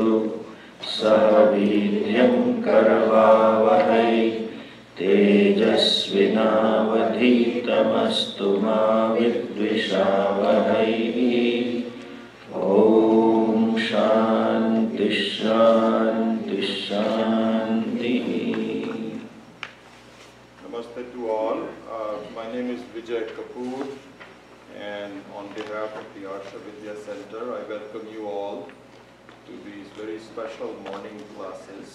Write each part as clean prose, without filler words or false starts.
सह वीर्यं करवावहै तेजस्विनावधीतमस्तु मा विद्विषावहै। ॐ शान्ति शान्ति शान्तिः। Namaste to all. My name is Vidya, and on behalf of the Vidya Center, I welcome you all to these very special morning classes.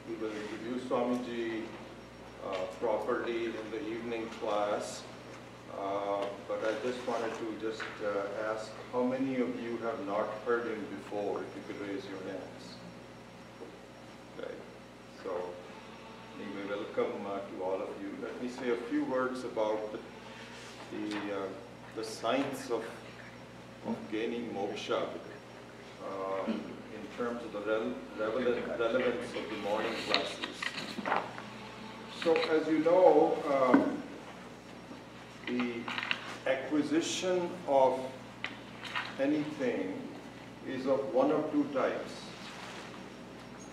We will introduce Swamiji properly in the evening class, but I just wanted to ask how many of you have not heard him before, if you could raise your hands. Okay, so anyway, welcome to all of you. Let me say a few words about the science of gaining moksha in terms of the relevance of the morning classes. So as you know, the acquisition of anything is of one of two types.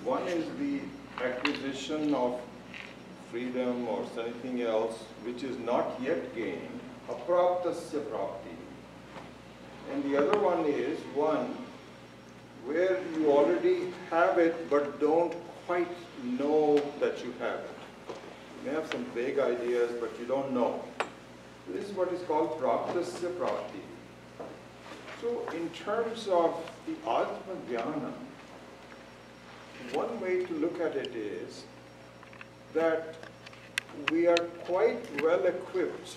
One is the acquisition of freedom or anything else which is not yet gained, apraptasya prapti. And the other one is one where you already have it but don't quite know that you have it. You may have some vague ideas, but you don't know. This is what is called praptasya prapti. So in terms of the Atma Jnana, one way to look at it is that we are quite well equipped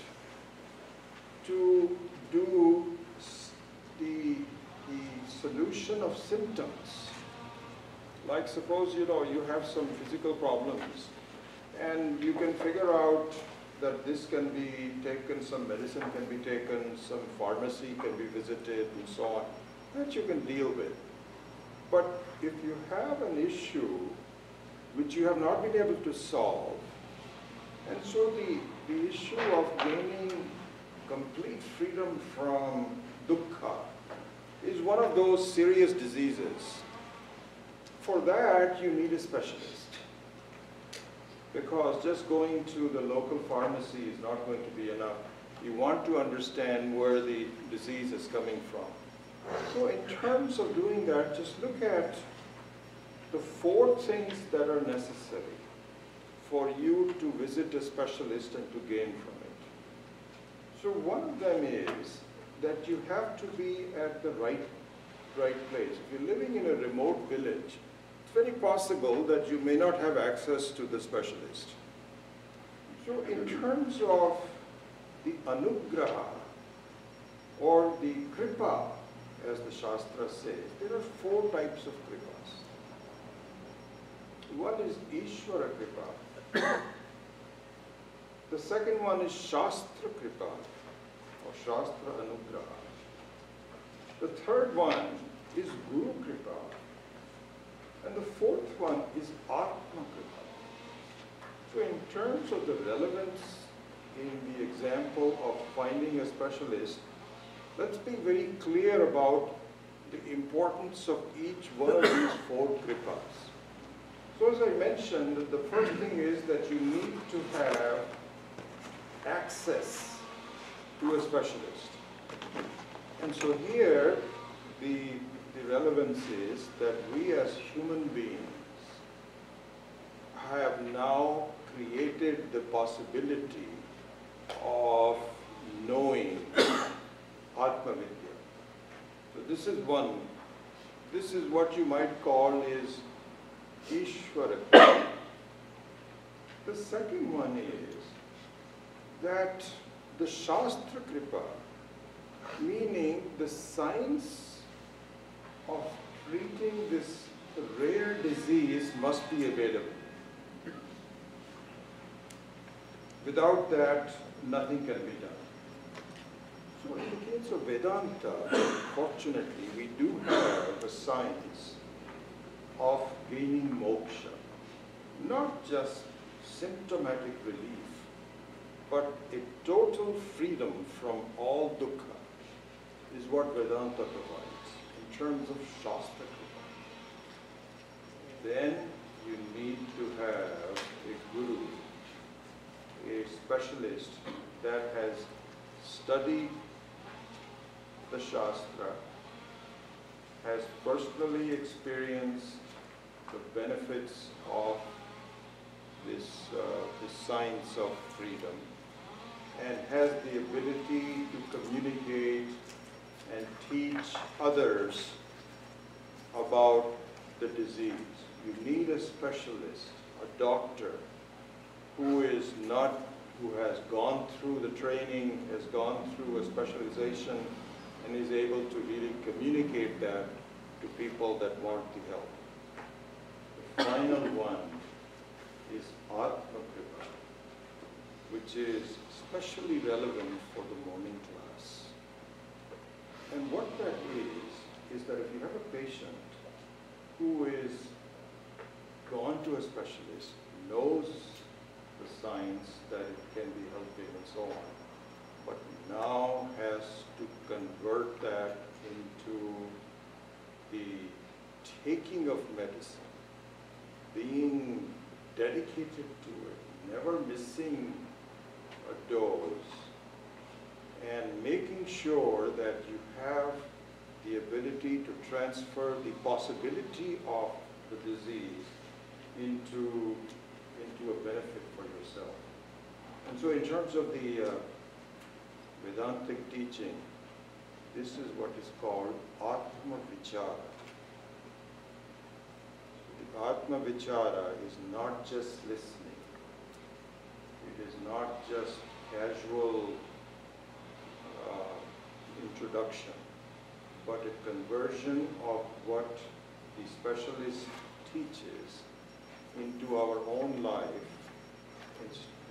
to do the solution of symptoms. Like suppose you have some physical problems and you can figure out that this can be taken, some medicine can be taken, some pharmacy can be visited and so on, that you can deal with. But if you have an issue which you have not been able to solve, and so the issue of gaining complete freedom from dukkha is one of those serious diseases. For that, you need a specialist. Because just going to the local pharmacy is not going to be enough. You want to understand where the disease is coming from. So in terms of doing that, just look at the 4 things that are necessary for you to visit a specialist and to gain from it. So one of them is that you have to be at the right place. If you're living in a remote village, it's very possible that you may not have access to the specialist. So in terms of the anugraha or the kripa, as the Shastra says, there are 4 types of kripas. One is Ishvara kripa. The second one is Shastra kripa, or Shastra anugraha. The third one is Guru kripa. And the fourth one is Atma kripa. So in terms of the relevance in the example of finding a specialist, let's be very clear about the importance of each one of these 4 kripas. So as I mentioned, the first thing is that you need to have access to a specialist. And so here, the relevance is that we as human beings have now created the possibility of knowing Atma Vidya. So this is one. This is what you might call is Ishvara. The second one is that the Shastra Kripa, meaning the science of treating this rare disease, must be available. Without that, nothing can be done. So in the case of Vedanta, fortunately, we do have a science of gaining moksha. Not just symptomatic relief, but a total freedom from all dukkha is what Vedanta provides. And in terms of Shastra Kripa, then you need to have a guru, a specialist that has studied the Shastra, has personally experienced the benefits of this science of freedom, and has the ability to communicate and teach others about the disease. You need a specialist, a doctor, who has gone through the training, has gone through a specialization, and is able to really communicate that to people that want the help. The final one is Atma Kripa, which is especially relevant for the morning class. And what that is that if you have a patient who is gone to a specialist, knows the science that it can be helping and so on, but now has to convert that into the taking of medicine, being dedicated to it, never missing a dose, and making sure that you have the ability to transfer the possibility of the disease into a benefit for yourself. And so in terms of the Vedantic teaching, this is what is called Atma Vichara. The Atma Vichara is not just listening. It is not just casual introduction, but a conversion of what the specialist teaches into our own life,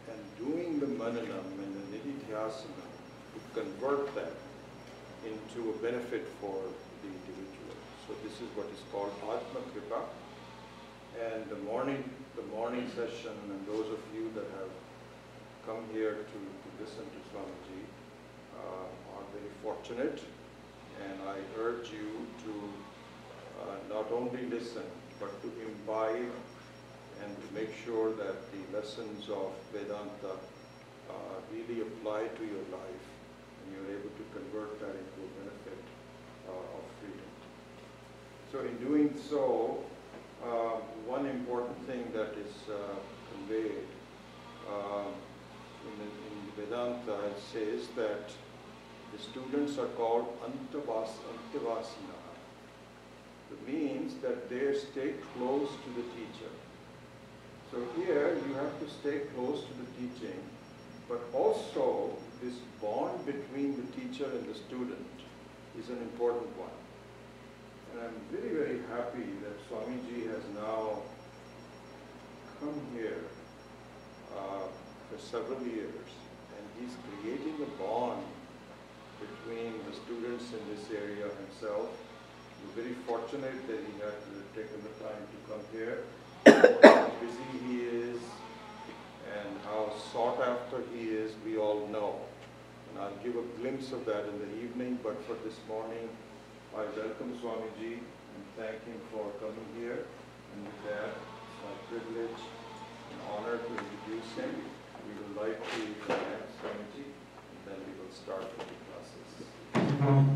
and doing the mananam and the nididhyasana to convert that into a benefit for the individual. So this is what is called Atma Kripa. And the morning session, and those of you that have come here to listen to Swamiji are very fortunate, and I urge you to not only listen, but to imbibe and to make sure that the lessons of Vedanta really apply to your life, and you're able to convert that into a benefit of freedom. So in doing so, one important thing that is conveyed in Vedanta, it says that the students are called Antavasana. It means that they stay close to the teacher. So here you have to stay close to the teaching, but also this bond between the teacher and the student is an important one. And I'm very, very happy that Swamiji has now come here for several years, and he's creating a bond between the students in this area himself. We're very fortunate that he had taken the time to come here. How busy he is and how sought after he is, we all know. And I'll give a glimpse of that in the evening, but for this morning, I welcome Swamiji and thank him for coming here. And with that, it's my privilege and honor to introduce him. We would like to thank Swamiji, and then we will start with the classes.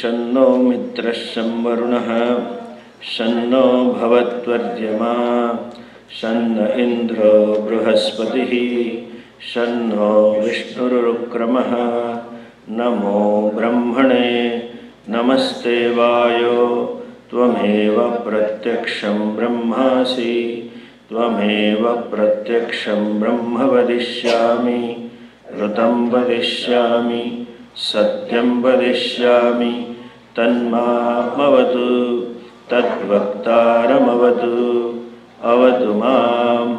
शन्नो मित्रः वरुणः शन्नो भवत्वर्यमा शन्न इन्द्रो बृहस्पतिः शन्नो विष्णुरुक्रमः नमो ब्रह्मणे नमस्ते वायो त्वमेव प्रत्यक्षं ब्रह्मासि त्वमेव प्रत्यक्षं ब्रह्म वदिष्यामि ऋतं वदिष्यामि सत्यं वदिष्यामि तन्मामवतु तद्वक्तारमवतु अवतु माम्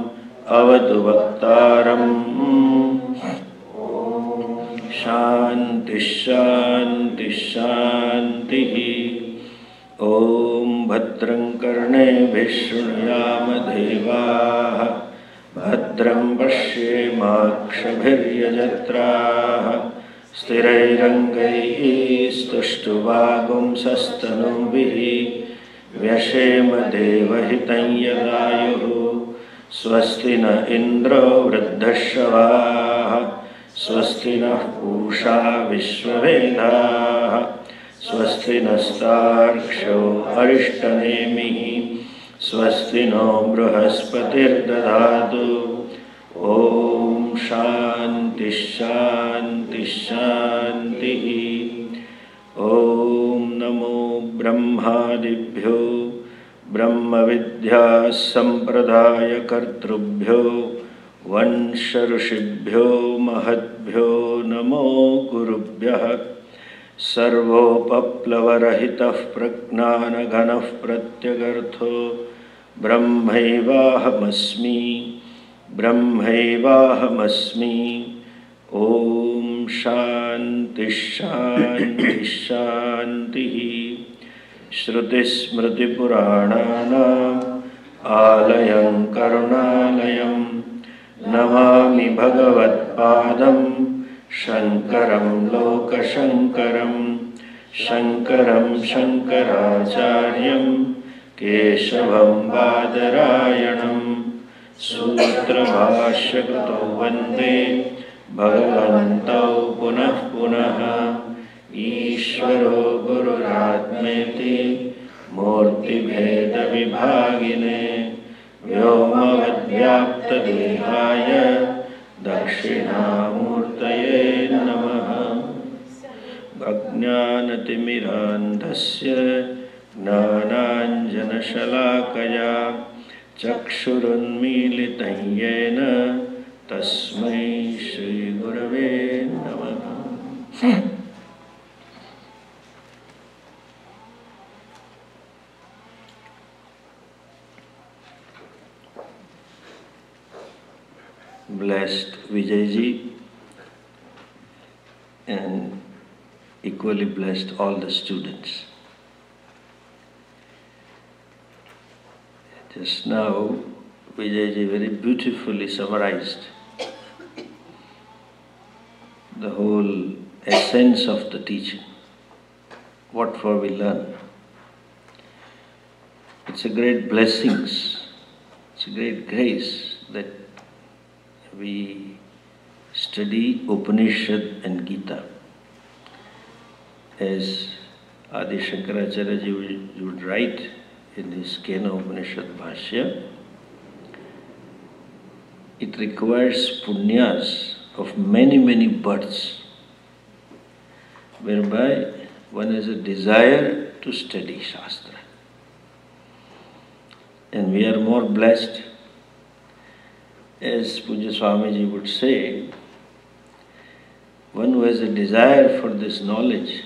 अवतु वक्तारम् शान्ति शान्ति शान्तिः ॐ भद्रं कर्णेभिः शृणुयाम देवाः भद्रं पश्येमाक्षभिर्यजत्राः स्थिरैरङ्गैः स्तुष्टुवागुंसस्तनूभिः व्यशेम देवहितं यदायुः स्वस्ति न इन्द्रो वृद्धश्रवाः स्वस्ति नः पूषा विश्ववेदाः स्वस्ति नस्तार्क्ष्यो अरिष्टनेमिः स्वस्ति नो बृहस्पतिर्दधातु ॐ शान्ति शान्ति शान्तिः ॐ नमो ब्रह्मादिभ्यो ब्रह्मविद्या सम्प्रदायकर्तृभ्यो वंश ऋषिभ्यो महद्भ्यो नमो गुरुभ्यः सर्वोपप्लवरहितः प्रज्ञानघनः प्रत्यगर्थो ब्रह्मैवाहमस्मि ब्रह्मैवाहमस्मि ॐ शान्ति शान्ति शान्तिः श्रुतिस्मृतिपुराणानाम् आलयं करुणालयं नमामि भगवत्पादं शङ्करं लोकशङ्करं शङ्करं शङ्कराचार्यं केशवं बादरायणं सूत्रभाष्यकृतो वन्दे भगवन्तौ पुनः पुनः ईश्वरो गुरुरात्मेति मूर्तिभेदविभागिने व्योमवद्व्याप्तदेहाय दक्षिणामूर्तये नमः अज्ञानतिमिरान्धस्य ज्ञानाञ्जनशलाकया चक्षुरुन्मीलितं येन तस्मै श्रीगुरवे नमः। Blessed Vijayji and equally blessed all the students. Just now Vijayji very beautifully summarized the whole essence of the teaching, what for we learn. It's a great blessings, it's a great grace that we study Upanishad and Gita. As Adi Shankaracharya ji would write in his Kena Upanishad Bhashya, it requires punyas of many, many births, whereby one has a desire to study Shastra. And we are more blessed, as Pujya Swamiji would say, one who has a desire for this knowledge,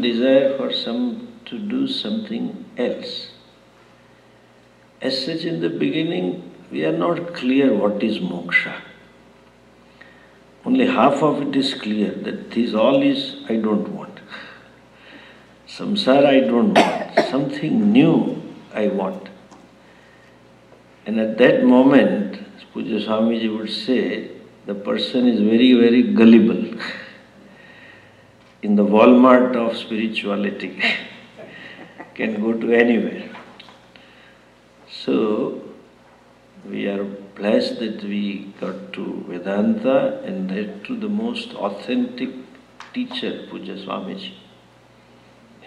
desire for to do something else. As such, in the beginning, we are not clear what is moksha. Only half of it is clear, that this all is I don't want. Samsara I don't want. Something new I want. And at that moment, Pujya Swamiji would say, the person is very, very gullible. In the Walmart of spirituality, can go to anywhere. So, we are blessed that we got to Vedanta and that to the most authentic teacher, Pujya Swamiji.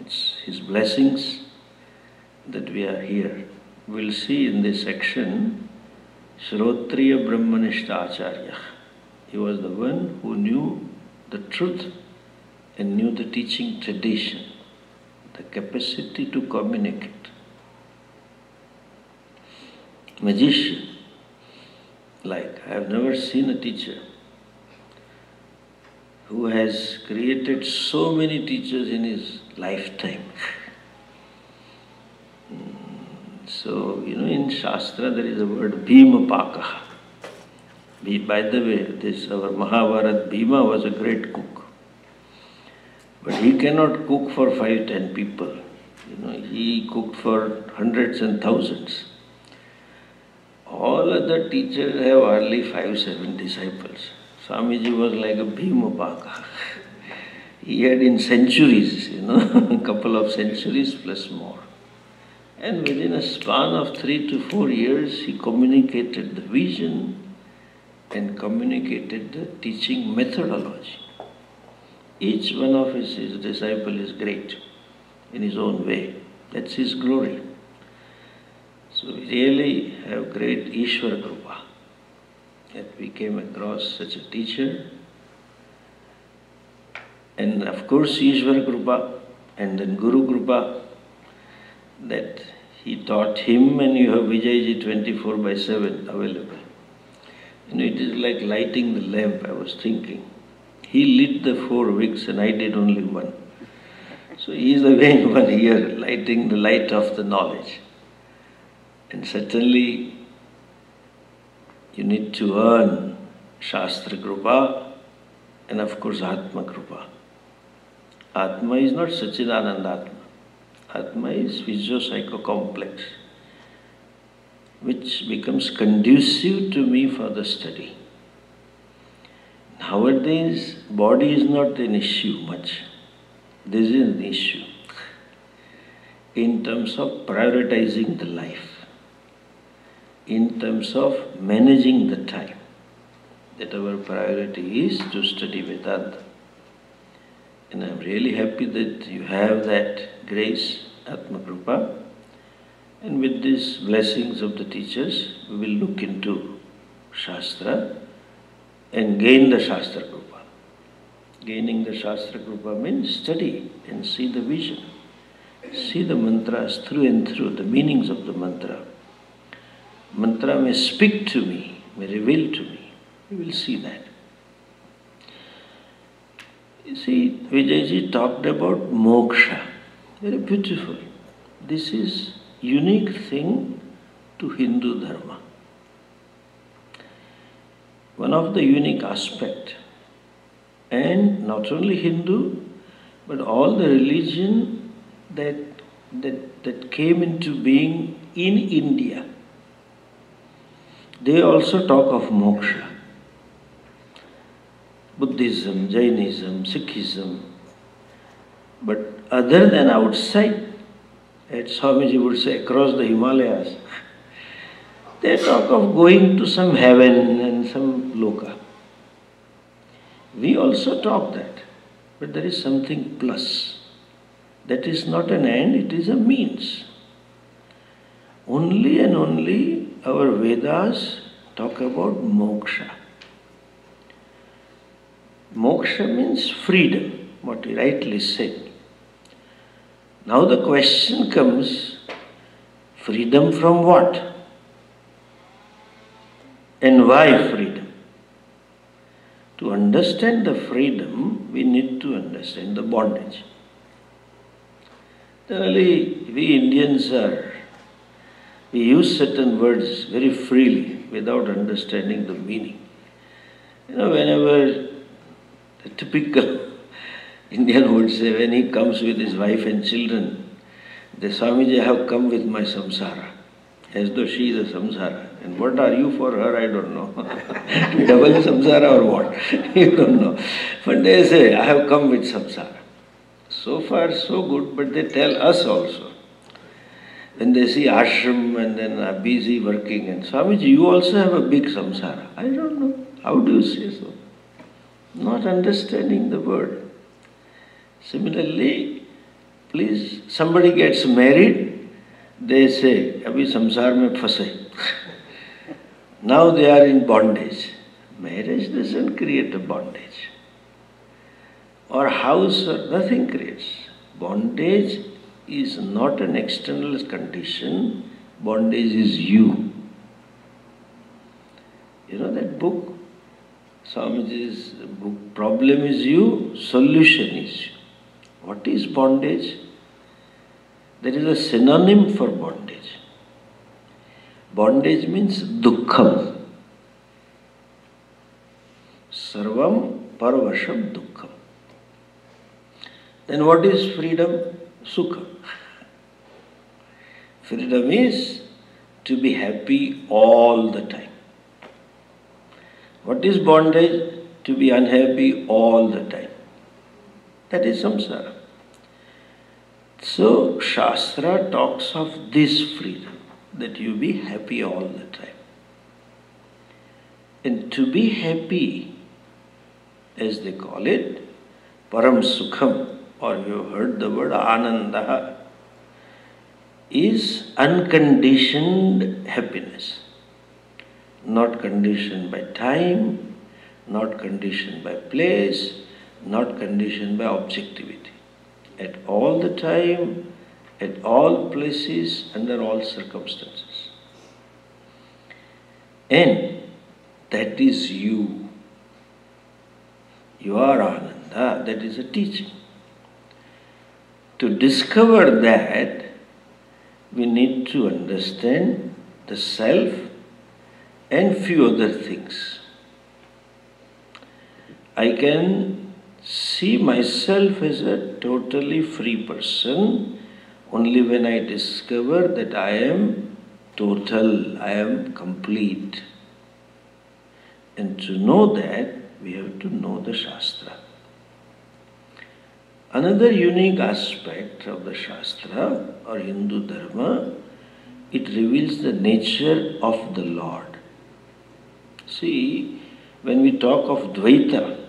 It's his blessings that we are here. We'll see in this section, Shrotriya Brahmanishta Acharya. He was the one who knew the truth and knew the teaching tradition, the capacity to communicate. Magician, like I have never seen a teacher who has created so many teachers in his lifetime. So, in Shastra there is a word Bhimapakaha. By the way, this our Mahabharat, Bhima was a great cook. But he cannot cook for 5-10 people. He cooked for hundreds and thousands. All other teachers have hardly 5-7 disciples. Swamiji was like a Bhimapaka. He had in centuries, a couple of centuries plus more. And within a span of 3 to 4 years, he communicated the vision and communicated the teaching methodology. Each one of his disciples is great in his own way. That's his glory. So we really have great Ishwar Krupa that we came across such a teacher. And of course Ishwar Krupa and then Guru Krupa, that he taught him, and you have Vijayji 24/7 available. It is like lighting the lamp, I was thinking. He lit the 4 wicks and I did only one. So he is the main one here, lighting the light of the knowledge. And certainly you need to earn Shastra Krupa and of course Atma Krupa. Atma is not Sachidananda Atma. Atma is physio-psycho-complex, which becomes conducive to me for the study. Nowadays, body is not an issue much. This is an issue in terms of prioritizing the life, in terms of managing the time, that our priority is to study Vedanta. And I'm really happy that you have that grace, Atma Krupa. And with these blessings of the teachers, we will look into Shastra and gain the Shastra Krupa. Gaining the Shastra Krupa means study and see the vision. See the mantras through and through, the meanings of the mantra. Mantra may speak to me, may reveal to me. You will see that. You see, Vijayji talked about moksha. Very beautiful. This is unique thing to Hindu Dharma. One of the unique aspect, and not only Hindu, but all the religion that came into being in India, they also talk of moksha. Buddhism, Jainism, Sikhism. But other than outside, as Swamiji would say, across the Himalayas, they talk of going to some heaven and some loka. We also talk that, but there is something plus. That is not an end, it is a means. Only and only our Vedas talk about moksha. Moksha means freedom, what he rightly said. Now the question comes, freedom from what? And why freedom? To understand the freedom, we need to understand the bondage. Generally, we Indians we use certain words very freely without understanding the meaning. Whenever the typical Indian would say, when he comes with his wife and children, the Swamiji, I have come with my samsara, as though she is a samsara. And what are you for her, I don't know. Double samsara or what? You don't know. But they say, I have come with samsara. So far, so good, but they tell us also. When they see ashram and then are busy working, and Swamiji, you also have a big samsara. I don't know. How do you say so? Not understanding the word. Similarly, Please, somebody gets married, they say, Abhi samsar mein phase. Now they are in bondage. Marriage doesn't create a bondage. Or house or nothing creates. Bondage is not an external condition. Bondage is you. You know that book? Swamiji's book, Problem is You, Solution is You. What is bondage? There is a synonym for bondage. Bondage means dukkham. Sarvam parvasham dukkham. Then what is freedom? Sukha. Freedom is to be happy all the time. What is bondage? To be unhappy all the time. That is samsara. So, Shastra talks of this freedom, that you be happy all the time. And to be happy, as they call it, param sukham, or you heard the word ananda, is unconditioned happiness. Not conditioned by time, not conditioned by place, not conditioned by objectivity. At all the time, at all places, under all circumstances. And that is you. You are Ananda, that is a teaching. To discover that, we need to understand the self and few other things. I can see myself as a totally free person only when I discover that I am total, I am complete. And to know that, we have to know the Shastra. Another unique aspect of the Shastra or Hindu Dharma, it reveals the nature of the Lord. See, when we talk of Dwaita,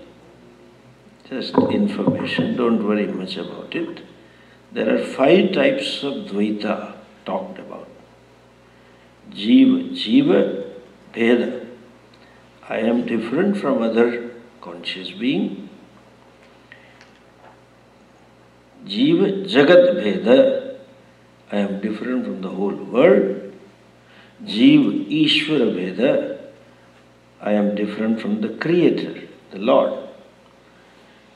just information, don't worry much about it. There are 5 types of Dwaita talked about. Jiva, Bheda. I am different from other conscious being. Jiva, Jagat Bheda. I am different from the whole world. Jiva, Ishvara Bheda. I am different from the Creator, the Lord.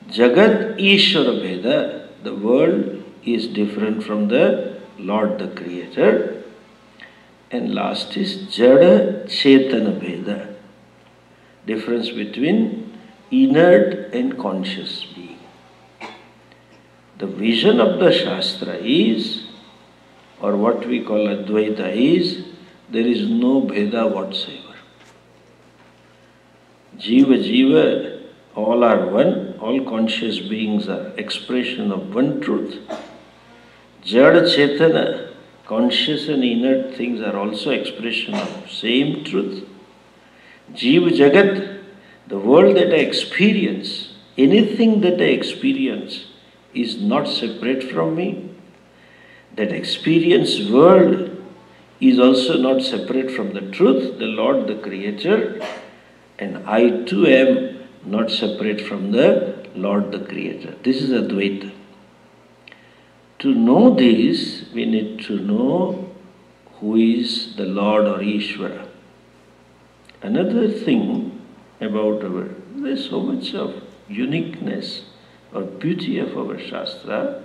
Jagat Ishvara Bheda, the world is different from the Lord, the Creator. And last is Jada Chetana Bheda, difference between inert and conscious being. The vision of the Shastra is, or what we call Advaita is, there is no Bheda whatsoever. Jiva, all are one, all conscious beings are expression of one truth. Jada Chetana, conscious and inert things are also expression of same truth. Jiva Jagat, the world that I experience, anything that I experience is not separate from me. That experience world is also not separate from the truth, the Lord, the Creator. And I too am not separate from the Lord, the Creator. This is Advaita. To know this, we need to know who is the Lord or Ishvara. Another thing about there's so much of uniqueness or beauty of our Shastra.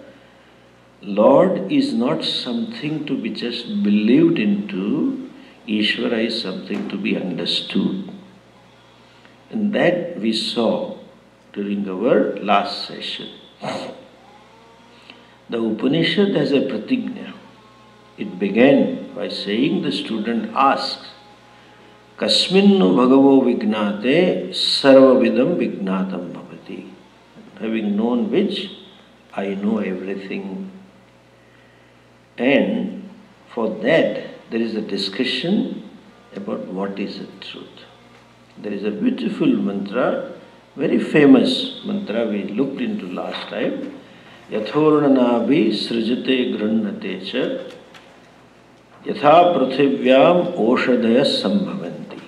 Lord is not something to be just believed into. Ishvara is something to be understood. And that we saw during our last session. The Upanishad has a pratigna. It began by saying the student asks, Kasminnu bhagavo vignate sarvavidam vignatam bhavati. Having known which, I know everything. And for that, there is a discussion about what is the truth. There is a beautiful mantra, very famous mantra we looked into last time. Yathornanabi srijate grannate cha yatha pruthivyam oshadaya sambhavanti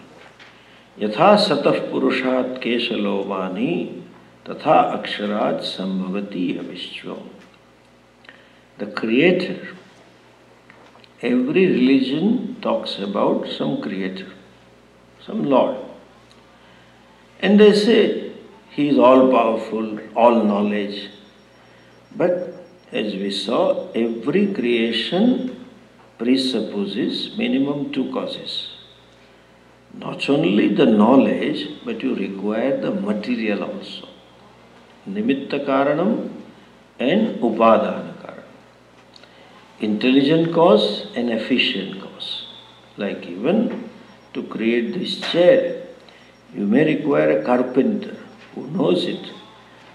yatha satah purushat keshalovani tatha aksharat sambhavati avishvam. The Creator. Every religion talks about some Creator, some Lord. And they say He is all powerful, all knowledge. But as we saw, every creation presupposes minimum two causes. Not only the knowledge, but you require the material also. Nimitta karanam and upadana karanam. Intelligent cause and efficient cause. Like even to create this chair, you may require a carpenter who knows it,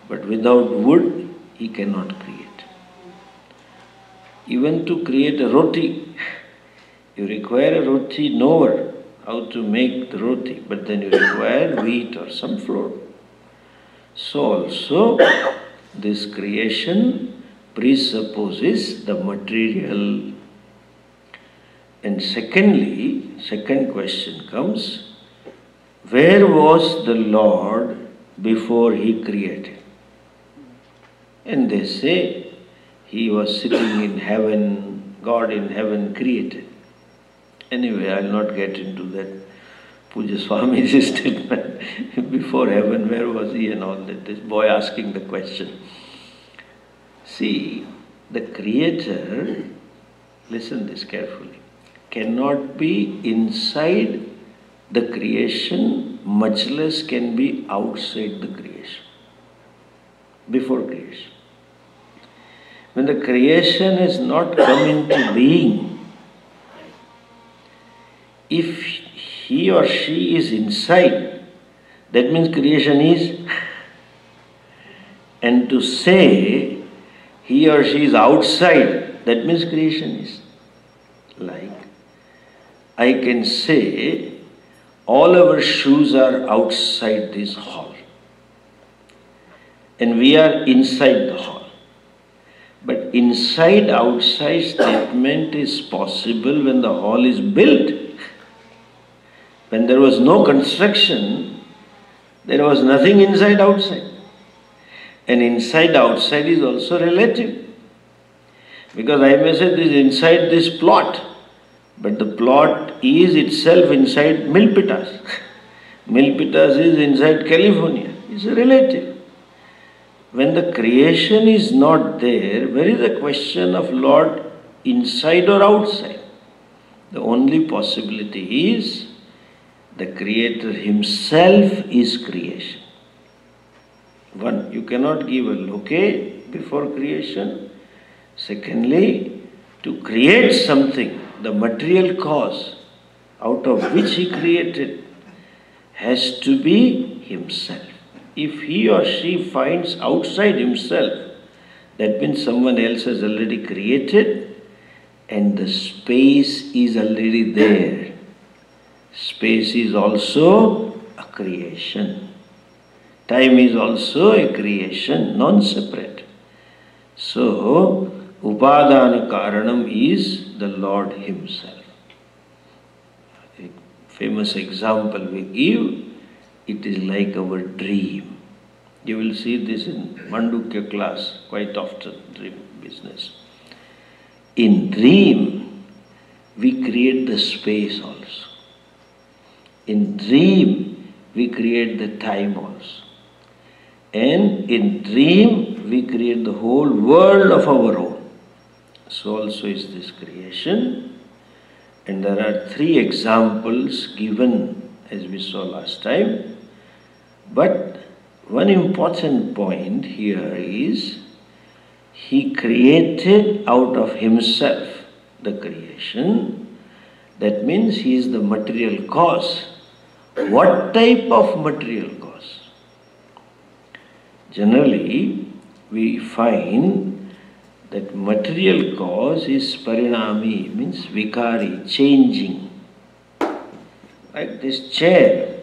but without wood he cannot create. Even to create a roti, you require a roti knower how to make the roti, but then you require wheat or some flour. So also this creation presupposes the material. And secondly, second question comes, where was the Lord before He created? And they say He was sitting in heaven, God in heaven created. Anyway, I'll not get into that Puja Swami's statement. Before heaven, where was He and all that? This boy asking the question. See, the Creator, listen this carefully, cannot be inside the creation, much less can be outside the creation, before creation. When the creation has not come into being, if he or she is inside, that means creation is. And to say he or she is outside, that means creation is. Like, I can say, all our shoes are outside this hall and we are inside the hall. But inside-outside statement is possible when the hall is built. When there was no construction, there was nothing inside-outside. And inside-outside is also relative. Because I may say this is inside this plot, but the plot is itself inside Milpitas. Milpitas is inside California. It's relative. When the creation is not there, where is the question of Lord inside or outside? The only possibility is the Creator Himself is creation. One, you cannot give a locate before creation. Secondly, to create something, the material cause out of which He created has to be Himself. If he or she finds outside himself, that means someone else has already created and the space is already there. Space is also a creation. Time is also a creation, non-separate. So, Upadana Karanam is the Lord Himself. A famous example we give, it is like our dream. You will see this in Mundaka class quite often, dream business. In dream, we create the space also. In dream, we create the time also. And in dream, we create the whole world of our own. So also is this creation. And there are three examples given as we saw last time. But one important point here is He created out of Himself the creation. That means He is the material cause. What type of material cause? Generally, we find that material cause is parinami, means vikari, changing. Like this chair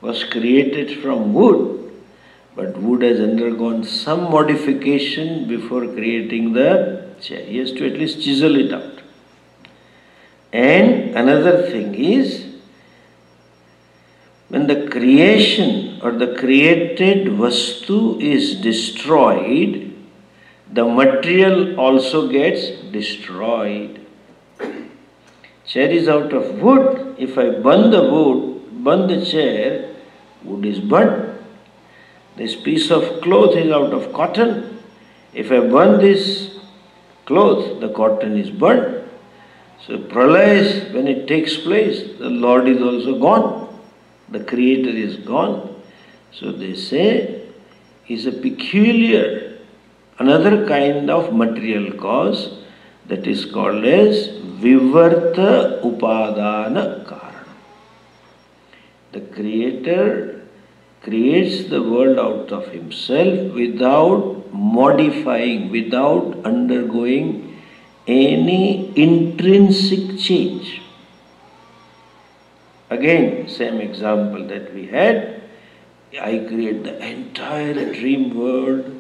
was created from wood, But wood has undergone some modification before creating the chair. He has to at least chisel it out. And another thing is, when the creation or the created vastu is destroyed, the material also gets destroyed. Chair is out of wood. If I burn the wood, burn the chair, wood is burnt. This piece of cloth is out of cotton. If I burn this cloth, the cotton is burnt. So pralaya, when it takes place, the Lord is also gone. The Creator is gone. So they say is a peculiar, another kind of material cause that is called as vivarta upadana karana. The Creator creates the world out of Himself without modifying, without undergoing any intrinsic change. Again, same example that we had. I create the entire dream world.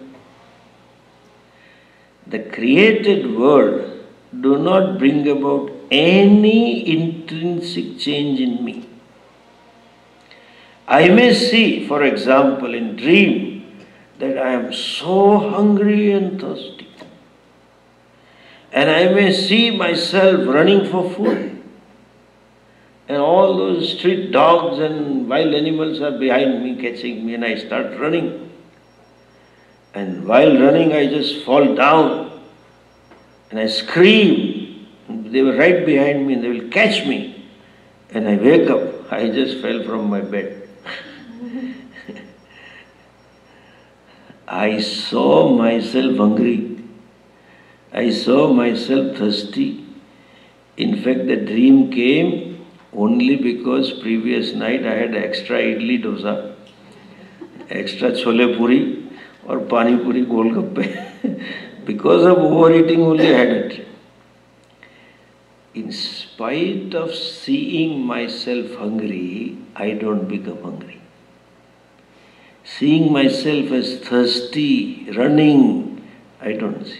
The created world do not bring about any intrinsic change in me. I may see, for example, in dream that I am so hungry and thirsty. And I may see myself running for food. And all those street dogs and wild animals are behind me, catching me, and I start running. And while running, I just fall down. And I scream. They were right behind me, and they will catch me. And I wake up. I just fell from my bed. I saw myself hungry. I saw myself thirsty. In fact, the dream came only because previous night I had extra idli dosa, extra chole puri or pani puri golgappe. Because of overeating only I had it. In spite of seeing myself hungry, I don't become hungry. Seeing myself as thirsty, running, I don't see.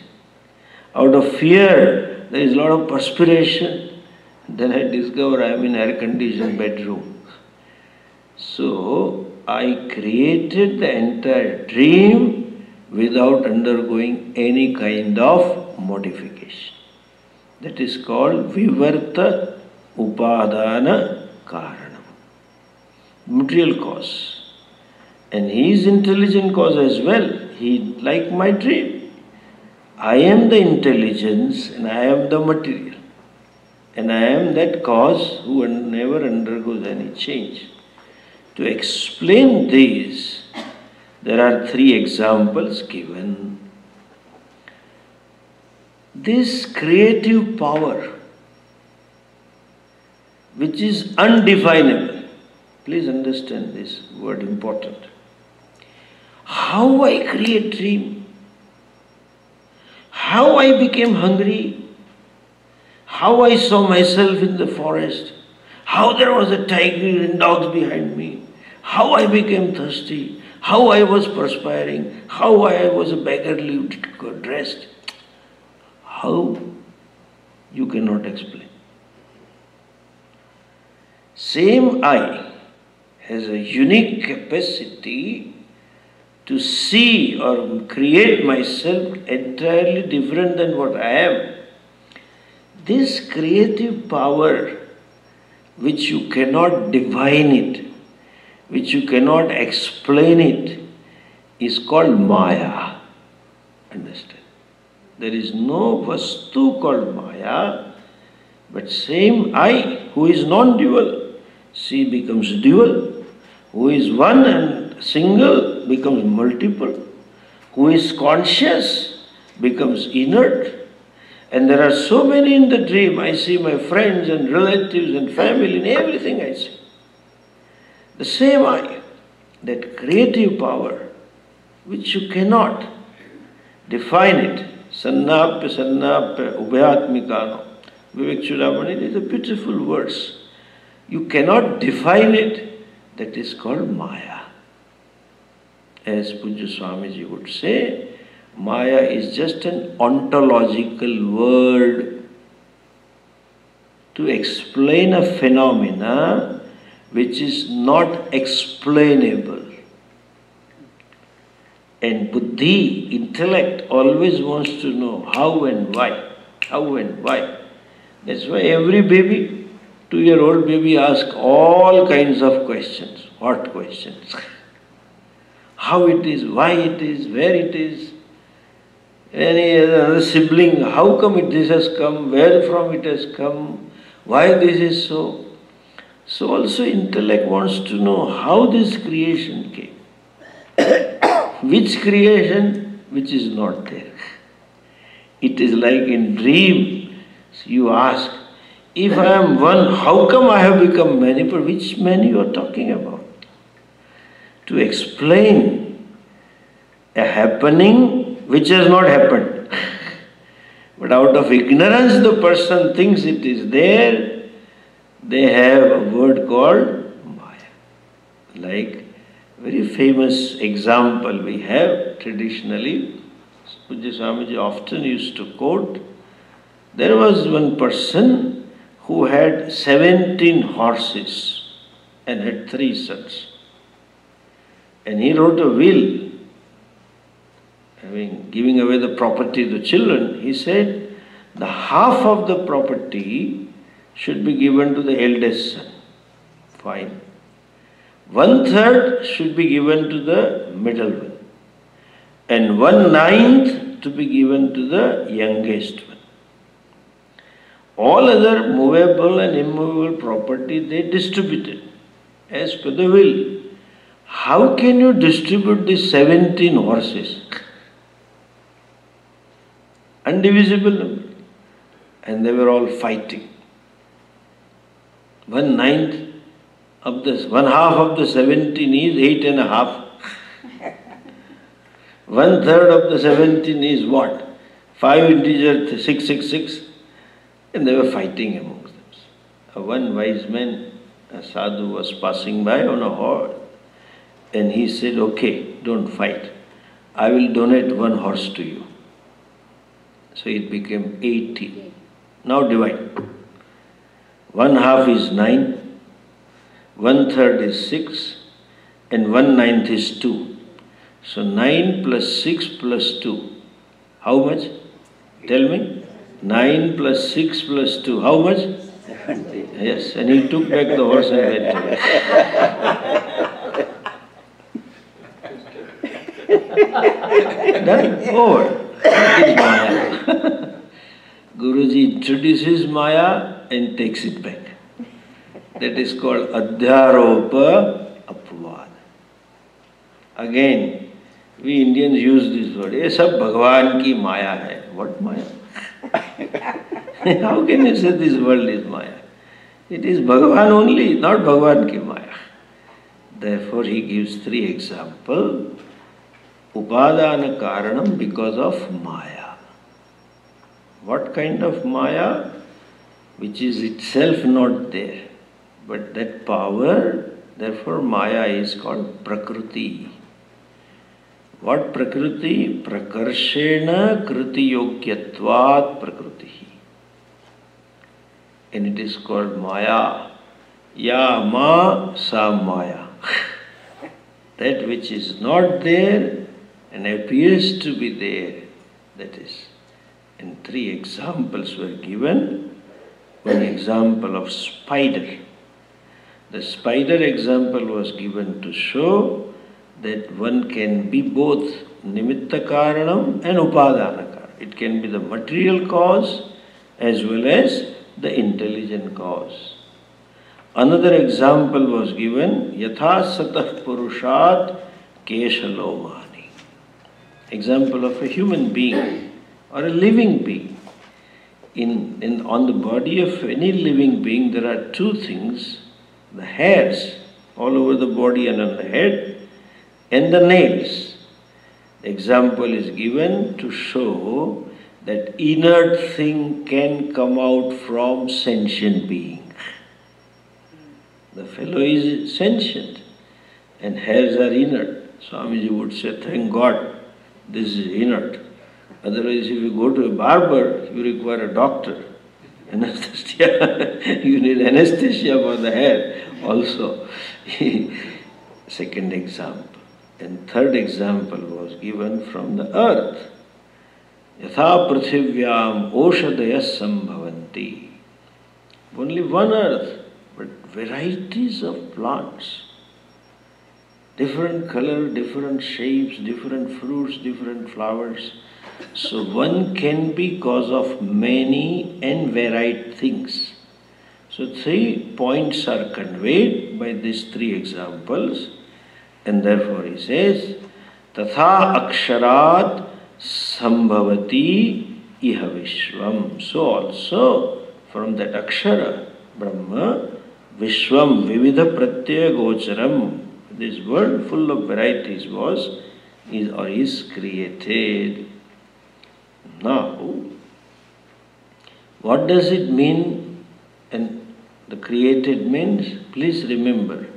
Out of fear, there is a lot of perspiration. Then I discover I am in air-conditioned bedroom. So, I created the entire dream without undergoing any kind of modification. That is called vivarta upadana karanam. Material cause. And he is intelligent cause as well. He like my dream. I am the intelligence and I am the material. And I am that cause who never undergoes any change. To explain this, there are 3 examples given. This creative power, which is undefinable, please understand this word important. How I create dream, how I became hungry, how I saw myself in the forest, how there was a tiger and dogs behind me, how I became thirsty, how I was perspiring, how I was beggarly dressed. How? You cannot explain. Same I has a unique capacity to see or create myself entirely different than what I am. This creative power, which you cannot divine it, which you cannot explain it, is called Maya. Understand? There is no vastu called Maya, but same I, who is non-dual, she becomes dual. Who is one and single becomes multiple. Who is conscious becomes inert. And there are so many in the dream. I see my friends and relatives and family and everything I see. The same I, that creative power, which you cannot define it. Sannapya, sannapya, ubhyatmikano. Vivek Chudamani, these are beautiful words. You cannot define it. That is called Maya. As Pujya Swamiji would say, Maya is just an ontological word to explain a phenomena which is not explainable. And buddhi, intellect, always wants to know how and why. How and why. That's why every baby, 2-year-old baby, asks all kinds of questions. What questions? How it is, why it is, where it is. Any other sibling, how come this has come, where from it has come, why this is so. So also intellect wants to know how this creation came. Which creation which is not there. It is like in dream, you ask, if I am one, how come I have become many? But which many you are talking about? To explain a happening which has not happened. But out of ignorance the person thinks it is there. They have a word called Maya. Like very famous example we have traditionally, Pujya Swamiji often used to quote, there was one person who had 17 horses and had 3 sons. And he wrote a will, giving away the property to children. He said, the half of the property should be given to the eldest son. Fine. 1/3 should be given to the middle one. And 1/9 to be given to the youngest one. All other movable and immovable property they distributed as per the will. How can you distribute these 17 horses? Undivisible number. And they were all fighting. 1/9 of this, 1/2 of the 17 is 8.5. 1/3 of the 17 is what? 5 integer 666. And they were fighting amongst themselves. One wise man, a sadhu, was passing by on a horse. And he said, okay, don't fight. I will donate 1 horse to you. So it became 80. Now divide. 1/2 is 9. 1/3 is 6. And 1/9 is 2. So 9 plus 6 plus 2. How much? Tell me. 9 plus 6 plus 2. How much? 70. Yes, and he took back the horse and went away. Done? Over. That is Maya. Guruji introduces Maya and takes it back. That is called Adhyaropa Apavad. Again, we Indians use this word. Ye sab Bhagwan ki Maya hai. What Maya? How can you say this world is Maya? It is Bhagavan only, not Bhagwan ki Maya. Therefore, he gives 3 examples. Upadana Karanam, because of Maya. What kind of Maya? Which is itself not there. But that power, therefore Maya is called Prakriti. What Prakriti? Prakarshena Kriti Yogyatvat Prakriti. And it is called Maya. Ya Ma Sa Maya. That which is not there and appears to be there, that is. And 3 examples were given. One example of spider. The spider example was given to show that one can be both nimitta karanam and upadana karanam. It can be the material cause as well as the intelligent cause. Another example was given, yatha satah purushat keshalomani. Example of a human being or a living being. On the body of any living being there are 2 things, the hairs all over the body and on the head, and the nails. The example is given to show that inert thing can come out from sentient being. The fellow is sentient and hairs are inert. Swamiji would say, thank God, this is inert. Otherwise, if you go to a barber, you require a doctor. Anesthesia, you need anesthesia for the hair also. Second example. And third example was given from the earth. Yatha prithivyam oshadayas sambhavanti. Only one earth, but varieties of plants. Different color, different shapes, different fruits, different flowers. So one can be cause of many and varied things. So 3 points are conveyed by these 3 examples, and therefore he says, Tatha aksharat sambhavati iha vishvam. So also from that akshara, Brahma, vishvam vividha pratyaya gocharam, this world full of varieties is created. Now, what does it mean? And the created means, please remember,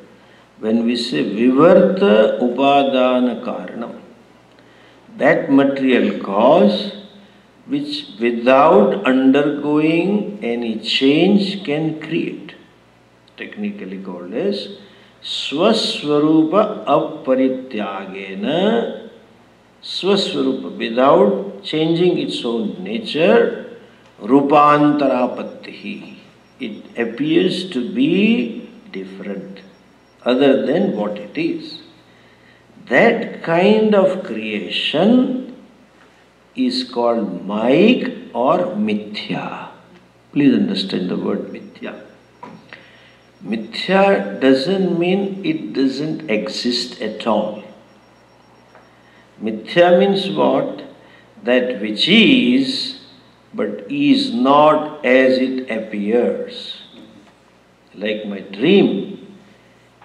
when we say vivarta upadana karanam, that material cause which without undergoing any change can create, technically called as swaswarupa aparityagena, swaswarupa, without changing its own nature, rupantarapattihi, it appears to be different, other than what it is. That kind of creation is called maik or mithya. Please understand the word mithya. Mithya doesn't mean it doesn't exist at all. Mithya means what? That which is, but is not as it appears. Like my dream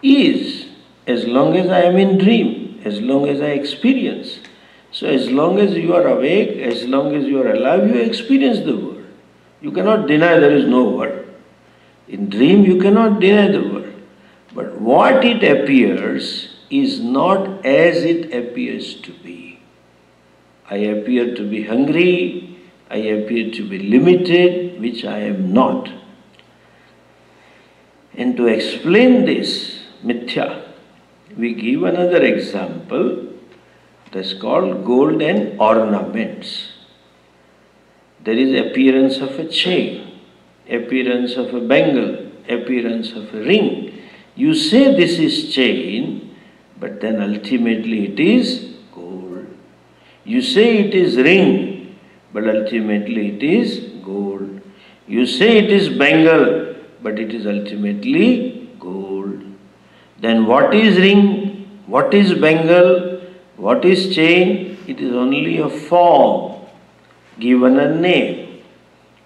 is, as long as I am in dream, as long as I experience. So as long as you are awake, as long as you are alive, you experience the world. You cannot deny there is no world. In dream you cannot deny the world. But what it appears is not as it appears to be. I appear to be hungry, I appear to be limited, which I am not. And to explain this mithya, we give another example that's called gold and ornaments. There is appearance of a chain, appearance of a bangle, appearance of a ring. You say this is chain, but then ultimately it is gold. You say it is ring, but ultimately it is gold. You say it is bangle, but it is ultimately gold. Then what is ring? What is bangle? What is chain? It is only a form, given a name.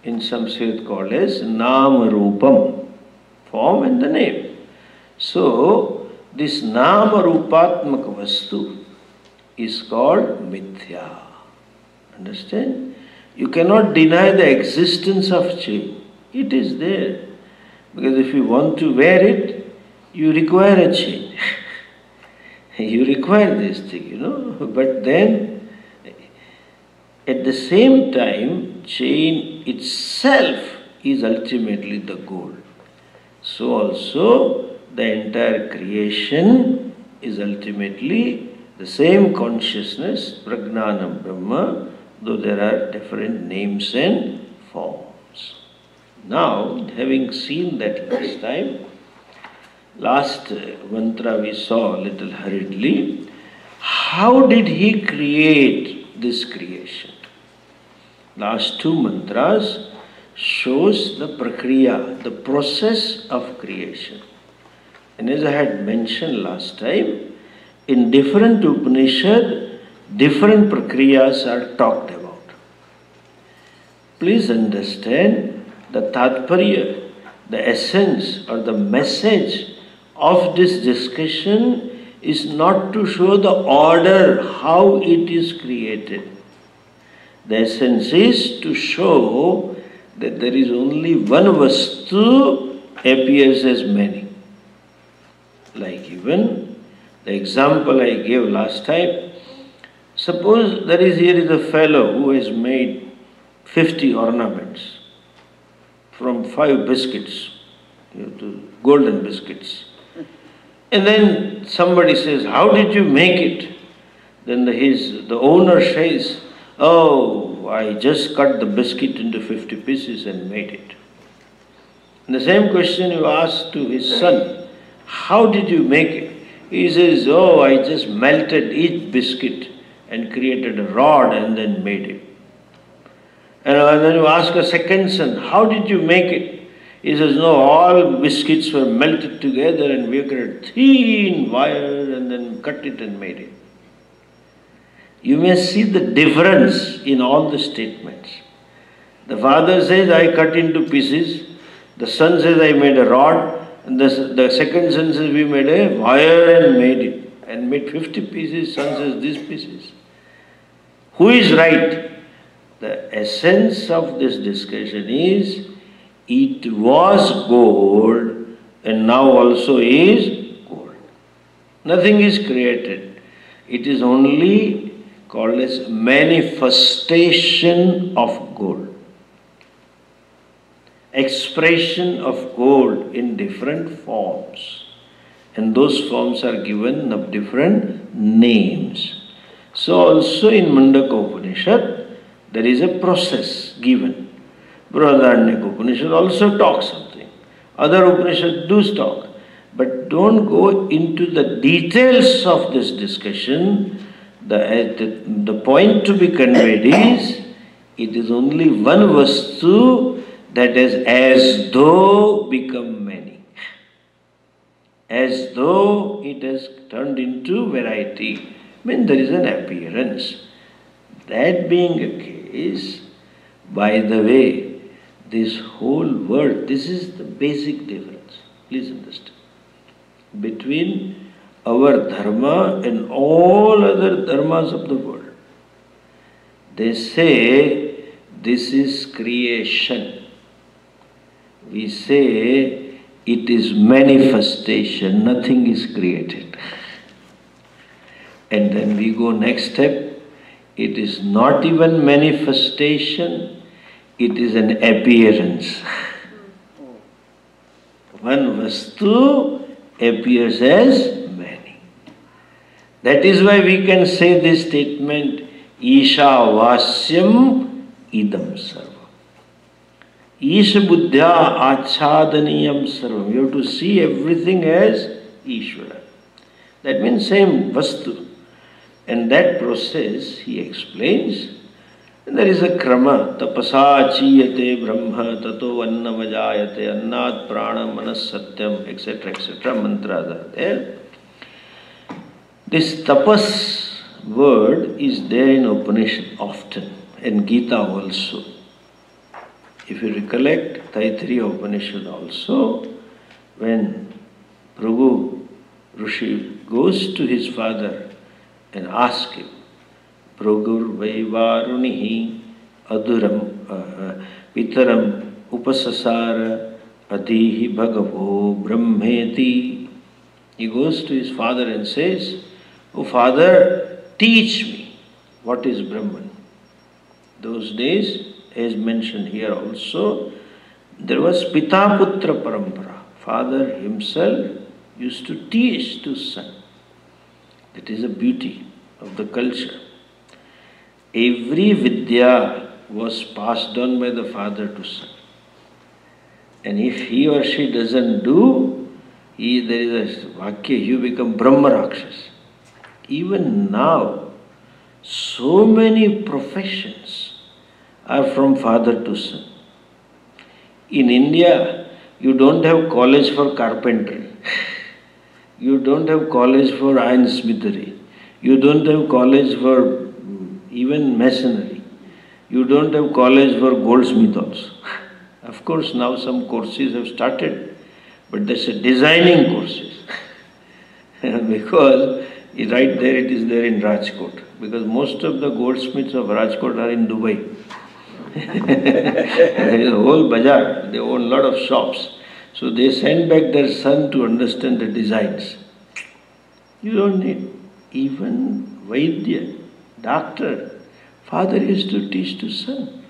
In Sanskrit called as Nama Rupam, form and the name. So, this Nama Rupatmaka Vastu is called Mithya. Understand? You cannot deny the existence of chain. It is there. Because if you want to wear it, you require a chain. You require this thing, But then, at the same time, chain itself is ultimately the goal. So also, the entire creation is ultimately the same consciousness, Prajnana Brahma, though there are different names and forms. Now, having seen that last time, last mantra we saw a little hurriedly, how did he create this creation? Last 2 mantras shows the prakriya, the process of creation. And as I had mentioned last time, in different Upanishad, different prakriyas are talked about. Please understand the tatparya, the essence or the message of this discussion is not to show the order how it is created. The essence is to show that there is only one vastu appears as many. Like even the The example I gave last time, suppose here is a fellow who has made 50 ornaments from 5 biscuits, golden biscuits. And then somebody says, how did you make it? Then the owner says, oh, I just cut the biscuit into 50 pieces and made it. And the same question you ask to his son, how did you make it? He says, oh, I just melted each biscuit and created a rod and then made it. And then you ask a second son, how did you make it? He says, no, all biscuits were melted together and we created thin wire and then cut it and made it. You may see the difference in all the statements. The father says, I cut into pieces. The son says, I made a rod. And the second son says, we made a wire and made it. And made 50 pieces. Son says, these pieces. Who is right? The essence of this discussion is, it was gold and now also is gold. Nothing is created. It is only called as manifestation of gold. Expression of gold in different forms. And those forms are given of different names. So also in Mundaka Upanishad, there is a process given. Brihadaranyaka Upanishad also talks something. Other Upanishads do talk. But don't go into the details of this discussion. The point to be conveyed is, it is only one vastu that has as though become many. As though it has turned into variety. I mean, there is an appearance. That being a case, by the way, this whole world, this is the basic difference. Please understand. Between our dharma and all other dharmas of the world. They say this is creation. We say it is manifestation, nothing is created. And then we go next step, it is not even manifestation, it is an appearance. One vastu appears as many. That is why we can say this statement, Isha Vasyam Idam Sarvam. Isha Buddhya Achadaniyam Sarvam. You have to see everything as Ishvara. That means same vastu. And that process, he explains, and there is a krama, tapasa chiyate brahma tato annavajayate annat prana manas satyam, etc., mantras are there. This tapas word is there in Upanishad often, and Gita also. If you recollect, Taittiriya Upanishad also, when Bhrigu Rishi goes to his father and asks him, Bhrigur Vaivarunihi Aduram Pitaram Upasasara Adihi Bhagavo Brahmeti. He goes to his father and says, Oh father, teach me what is Brahman. Those days, as mentioned here also, there was Pita Putra Parampara. Father himself used to teach to son. That is the beauty of the culture. Every Vidya was passed on by the father to son. And if he or she doesn't do, there is a Vakya, you become Brahma Rakshas. Even now, so many professions are from father to son. In India, you don't have college for carpentry. You don't have college for ironsmithery. You don't have college for even masonry. You don't have college for goldsmith also. Of course, now some courses have started, but that's a designing courses. Because right there it is there in Rajkot. Because most of the goldsmiths of Rajkot are in Dubai. There is a whole bazaar. They own a lot of shops. So they send back their son to understand the designs. You don't need even Vidya, doctor. Father used to teach to son.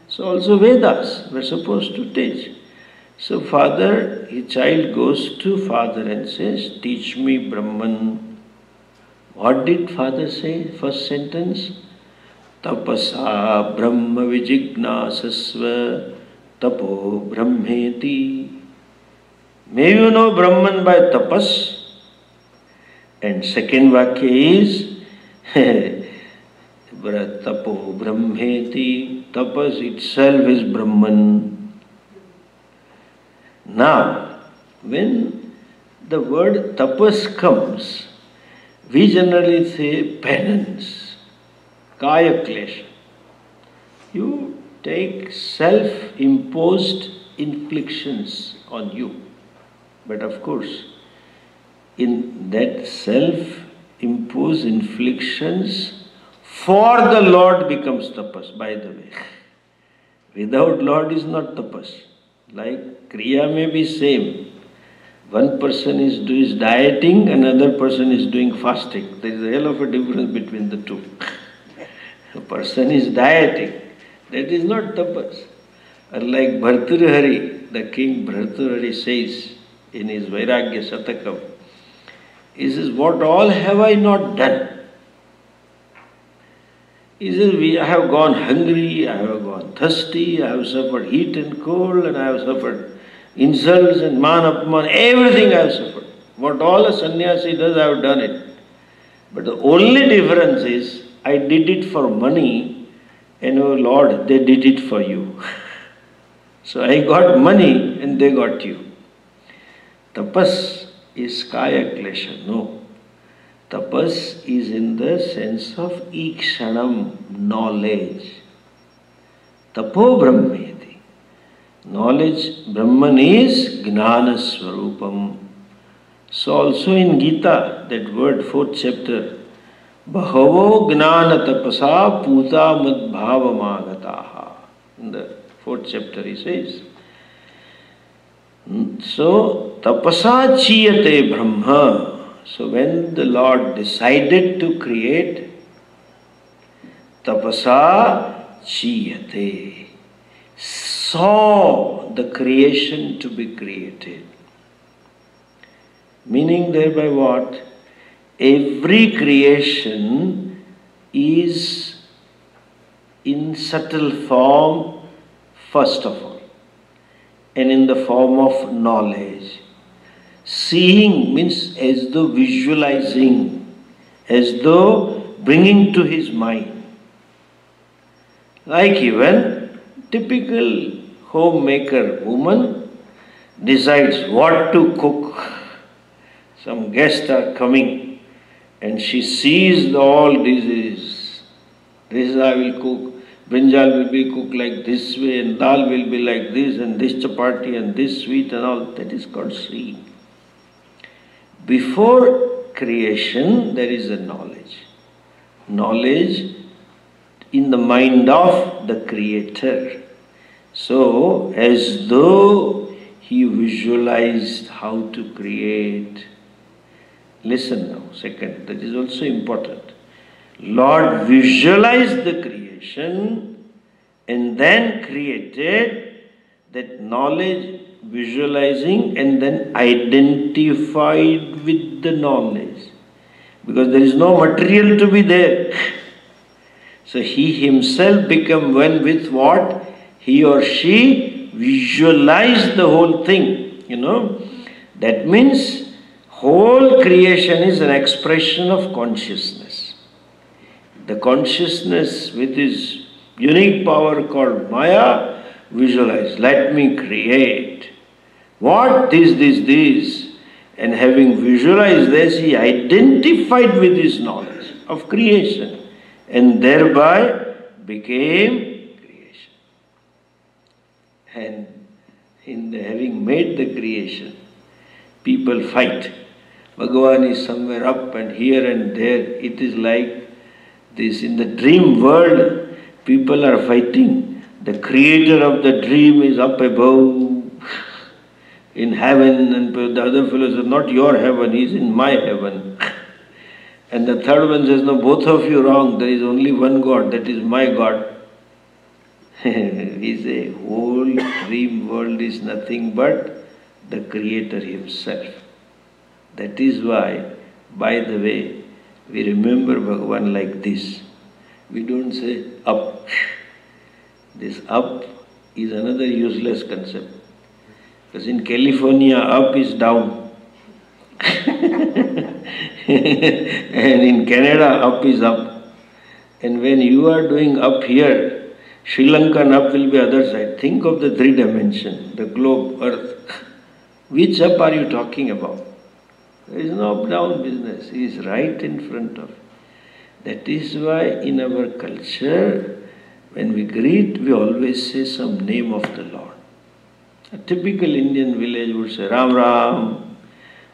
So also Vedas were supposed to teach. So father, a child goes to father and says, teach me Brahman. What did father say? First sentence? Tapasa Brahma Vijignasasva Tapo Brahmeti. May you know Brahman by tapas. And second vakya is Tapo Brahmeti. Tapas itself is Brahman. Now, when the word tapas comes, we generally say penance, kaya klesha. You take self-imposed inflictions on you. But of course, in that self-imposed inflictions, for the Lord becomes tapas, by the way. Without Lord is not tapas. Like kriya may be same. One person is dieting, another person is doing fasting. There is a hell of a difference between the two. A person is dieting, that is not tapas. Unlike Bhartrihari, the king Bhartrihari says in his Vairagya Satakam, he says, what all have I not done? He says, I have gone hungry, I have gone thirsty, I have suffered heat and cold, and I have suffered insults and man upman, everything I have suffered. What all a sannyasi does, I have done it. But the only difference is, I did it for money, and oh Lord, they did it for you. So I got money, and they got you. Tapas is kaya klesha, no. Tapas is in the sense of ikshanam, knowledge. Tapo brahmeti. Knowledge, Brahman is gnana swarupam. So also in Gita, that word, 4th chapter, Bahavo gnana tapasa puta madbhavamagataha. In the 4th chapter he says. So, tapasa chiyate brahma. So when the Lord decided to create, tapasa chiyate, saw the creation to be created. Meaning thereby what? Every creation is in subtle form, first of all, and in the form of knowledge. Seeing means as though visualizing, as though bringing to his mind. Like even typical homemaker woman decides what to cook. Some guests are coming and she sees all this I will cook, brinjal will be cooked like this way, and dal will be like this, and this chapati and this sweet and all. That is called seeing. Before creation, there is a knowledge. Knowledge in the mind of the Creator. So, as though he visualized how to create. Listen now, second, that is also important. Lord visualized the creation and then created that knowledge, visualizing, and then identified with the knowledge. Because there is no material to be there. So he himself become one with what? He or she visualized the whole thing, That means whole creation is an expression of consciousness. The consciousness with its unique power called Maya visualize. Let me create. What? This. And having visualized this, he identified with his knowledge of creation and thereby became creation. And in having made the creation, people fight. Bhagavan is somewhere up and here and there. It is like this. In the dream world, people are fighting. The creator of the dream is up above in heaven, and the other fellow says, not your heaven, he is in my heaven. And the third one says, no, both of you wrong, there is only one God, that is my God. We say, whole dream world is nothing but the Creator Himself. That is why, by the way, we remember Bhagavan like this. We don't say up. This up is another useless concept. Because in California, up is down. And in Canada, up is up. And when you are doing up here, Sri Lankan up will be other side. Think of the 3 dimension, the globe, earth. Which up are you talking about? There is no up-down business. He is right in front of you. That is why in our culture, when we greet, we always say some name of the Lord. A typical Indian village would say Ram Ram,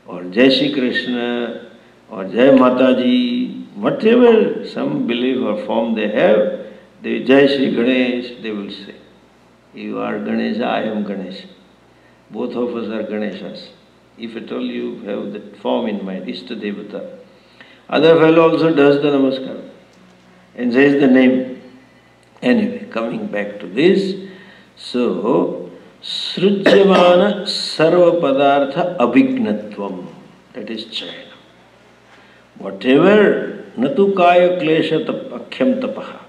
or Jai Shri Krishna, or Jai Mataji, whatever some belief or form they have, they Jai Shri Ganesh, they will say. You are Ganesha, I am Ganesha. Both of us are Ganeshas. If at all you have that form in mind, Ishta Devata. Other fellow also does the Namaskar and says the name. Anyway, coming back to this, so Srujyamana Sarva Padartha Abhignatvam, that is Chayana. Whatever Natu Kaya Klesha Akhyam Tapaha,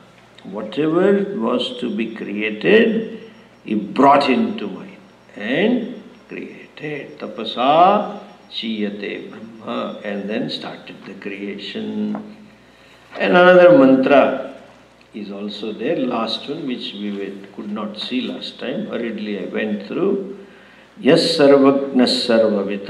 whatever was to be created, he brought into mind and created. Tapasa Chiyate Brahma, and then started the creation. And another mantra is also there, last one, which we could not see last time. Hurriedly I went through. Yas Sarvagna Sarvavid,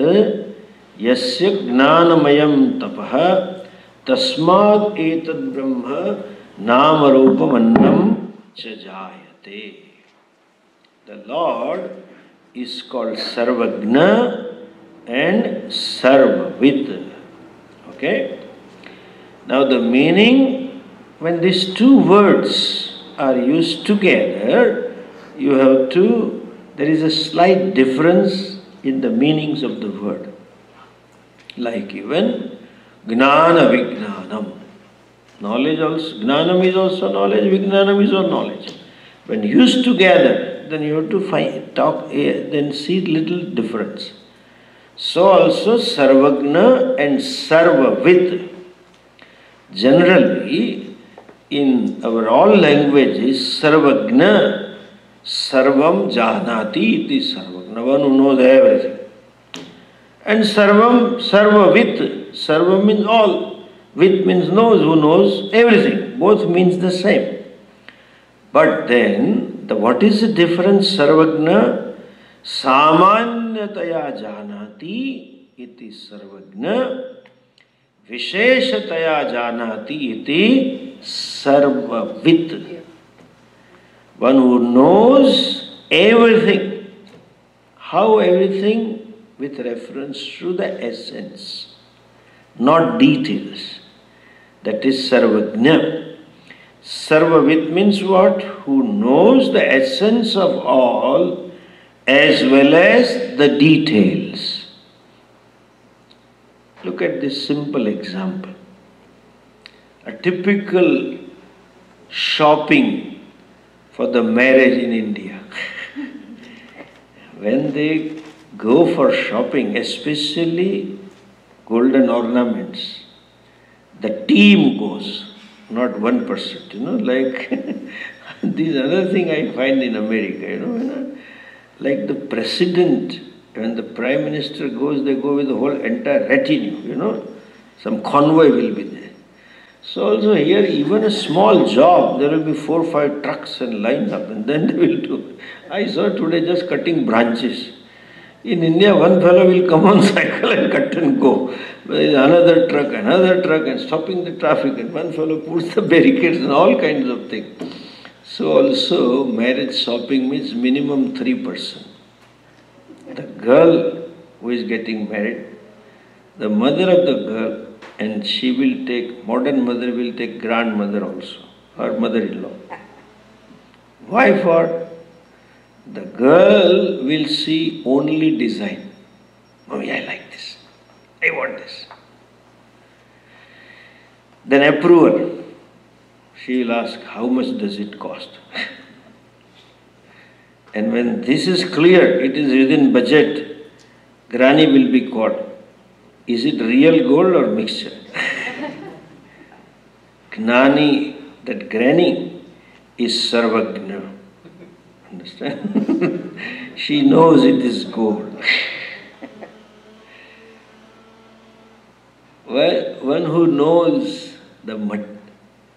Yasya Gnanamayam Tapaha, Tasmad Etad Brahma Namarupamannam Chajayate. The Lord is called Sarvagna and Sarvavid. Okay? Now the meaning, when these 2 words are used together, you have to, there is a slight difference in the meanings of the word. Like even Gnana Vijnanam. Knowledge also, Gnanam is also knowledge, Vijnanam is also knowledge. When used together, then you have to then see little difference. So also Sarvagna and Sarvavid. Generally, in our all languages, Sarvagna, Sarvam Jahnati iti Sarvagna, one who knows everything. And Sarvam, Sarvavid, Sarvam means all, Vid means knows, who knows everything. Both means the same. But then, what is the difference? Sarvagna, Samanyataya Janati iti Sarvagna, Visheshataya Janati iti Sarvavid. One who knows everything. How everything? With reference to the essence, not details. That is Sarvagna. Sarvavid means what? Who knows the essence of all as well as the details. Look at this simple example. A typical shopping for the marriage in India. When they go for shopping, especially golden ornaments, the team goes, not one person, like this other thing I find in America, like the president, when the prime minister goes, they go with the whole entire retinue, some convoy will be there. So also here, even a small job, there will be 4 or 5 trucks and line up, and then they will do. I saw today just cutting branches. In India, one fellow will come on cycle and cut and go. There is another truck and stopping the traffic, and one fellow puts the barricades and all kinds of things. So also, marriage shopping means minimum 3 persons. The girl who is getting married, the mother of the girl, and she will take, modern mother will take grandmother also, her mother-in-law. Why for? The girl will see only design. Mommy, I like this. I want this. Then approval. She will ask, how much does it cost? And when this is clear, it is within budget, Granny will be caught. Is it real gold or mixture? Gnani, that Granny, is Sarvagna. Understand? She knows it is gold. Well, one who knows the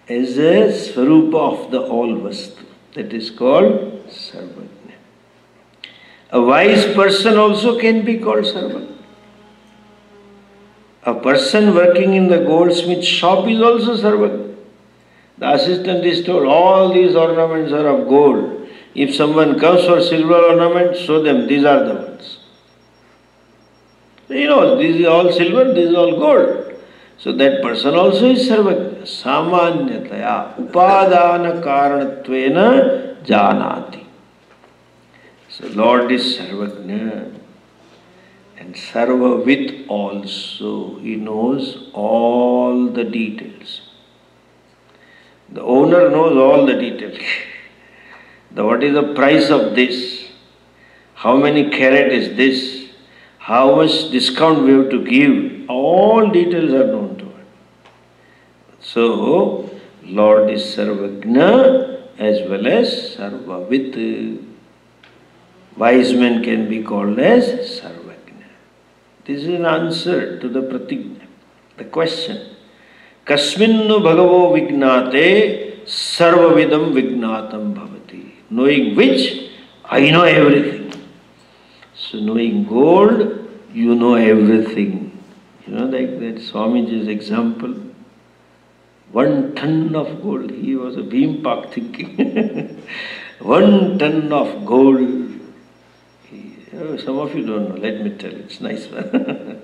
as a Swarupa of the all Vastu, that is called Sarvagna. A wise person also can be called Sarvagna. A person working in the goldsmith shop is also Sarvagna. The assistant is told, all these ornaments are of gold. If someone comes for silver ornaments, show them, these are the ones. He knows, this is all silver, this is all gold. So that person also is Sarvagna. Samanyataya upadana karanatvena janati. So Lord is Sarvagna. And Sarvavid also. He knows all the details. The owner knows all the details. What is the price of this? How many carat is this? How much discount we have to give? All details are known to her. So, Lord is Sarvagna as well as Sarvavid. Wise men can be called as Sarvagna. This is an answer to the pratigna, the question. Kasminnu bhagavo vignate sarvavidam vignatam bhavati. Knowing which, I know everything. So knowing gold, you know everything. You know, like that Swamiji's example. 1 ton of gold. He was a Bhimpak thinking. 1 ton of gold. Some of you don't know, let me tell you, it's nice one.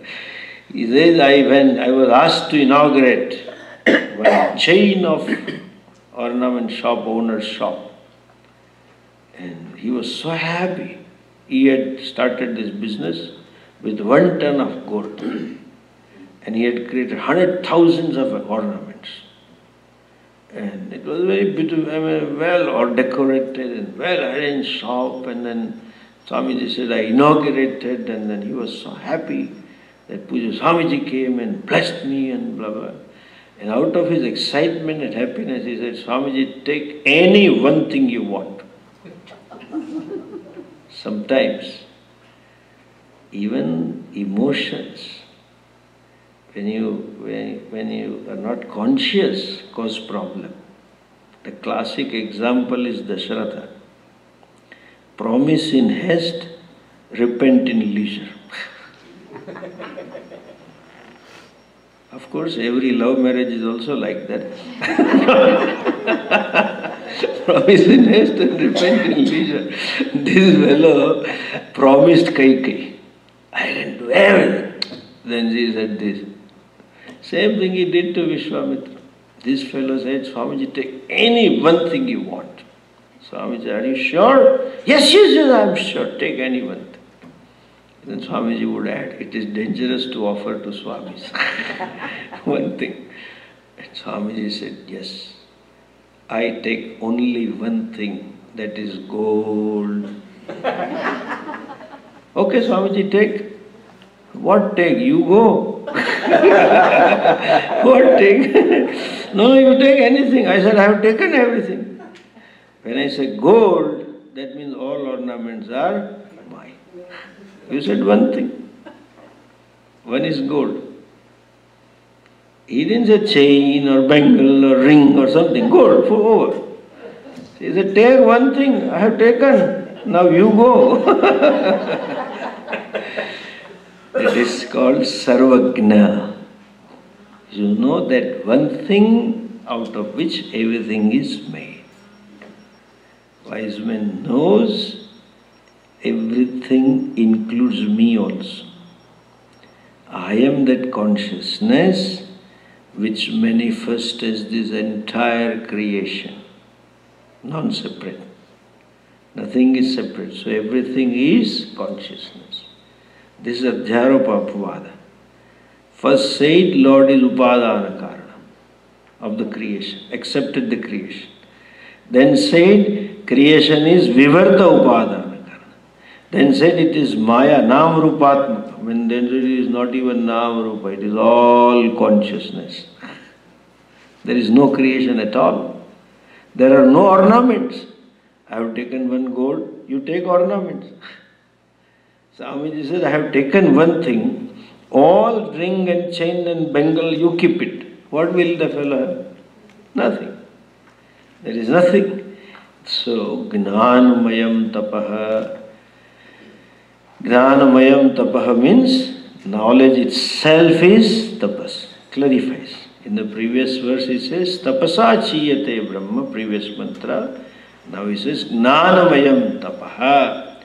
He says, I was asked to inaugurate one chain of ornament shop, owner's shop. And he was so happy. He had started this business with 1 ton of gold. And he had created 100,000 of ornaments. And it was very beautiful, well decorated and well arranged shop. And then Swamiji said, I inaugurated, and then he was so happy that Puja Swamiji came and blessed me and blah blah. And out of his excitement and happiness, he said, Swamiji, take any one thing you want. Sometimes, even emotions, when you are not conscious, cause problem. The classic example is Dasharatha. Promise in haste, repent in leisure. Of course, every love marriage is also like that. Promise in haste and repent in leisure. This fellow promised Kaikeyi, I can do everything. Then she said this. Same thing he did to Vishwamitra. This fellow said, Swamiji, take any one thing you want. Swamiji, are you sure? Yes, I am sure. Take any one thing. Then Swamiji would add, it is dangerous to offer to Swamis. One thing. And Swamiji said, yes, I take only one thing, that is gold. Okay, Swamiji, take. What take? You go. What take? No, you take anything. I said, I have taken everything. When I say gold, that means all ornaments are mine. You said one thing. One is gold. He didn't say chain or bangle or ring or something. Gold, for over. He said, take one thing. I have taken. Now you go. It is called Sarvagna. You know that one thing out of which everything is made. Wise man knows everything includes me also. I am that consciousness which manifests as this entire creation, non-separate. Nothing is separate, so everything is consciousness. This is Adhyaropa Apavada. First said, Lord is Upadana Karana. of the creation, accepted the creation. Then said creation is vivarta upadana karana. Then said it is maya, nam rupatmaka. When then it is not even nam rupa, it is all consciousness. There is no creation at all. There are no ornaments. I have taken one gold, you take ornaments. Swamiji says, I have taken one thing, all ring and chain and bangle, you keep it. What will the fellow have? Nothing. There is nothing. So, Gnanamayam Tapaha. Gnanamayam Tapaha means knowledge itself is tapas. Clarifies. In the previous verse he says, Tapasa chiyate Brahma, previous mantra. Now he says, Gnanamayam Tapaha.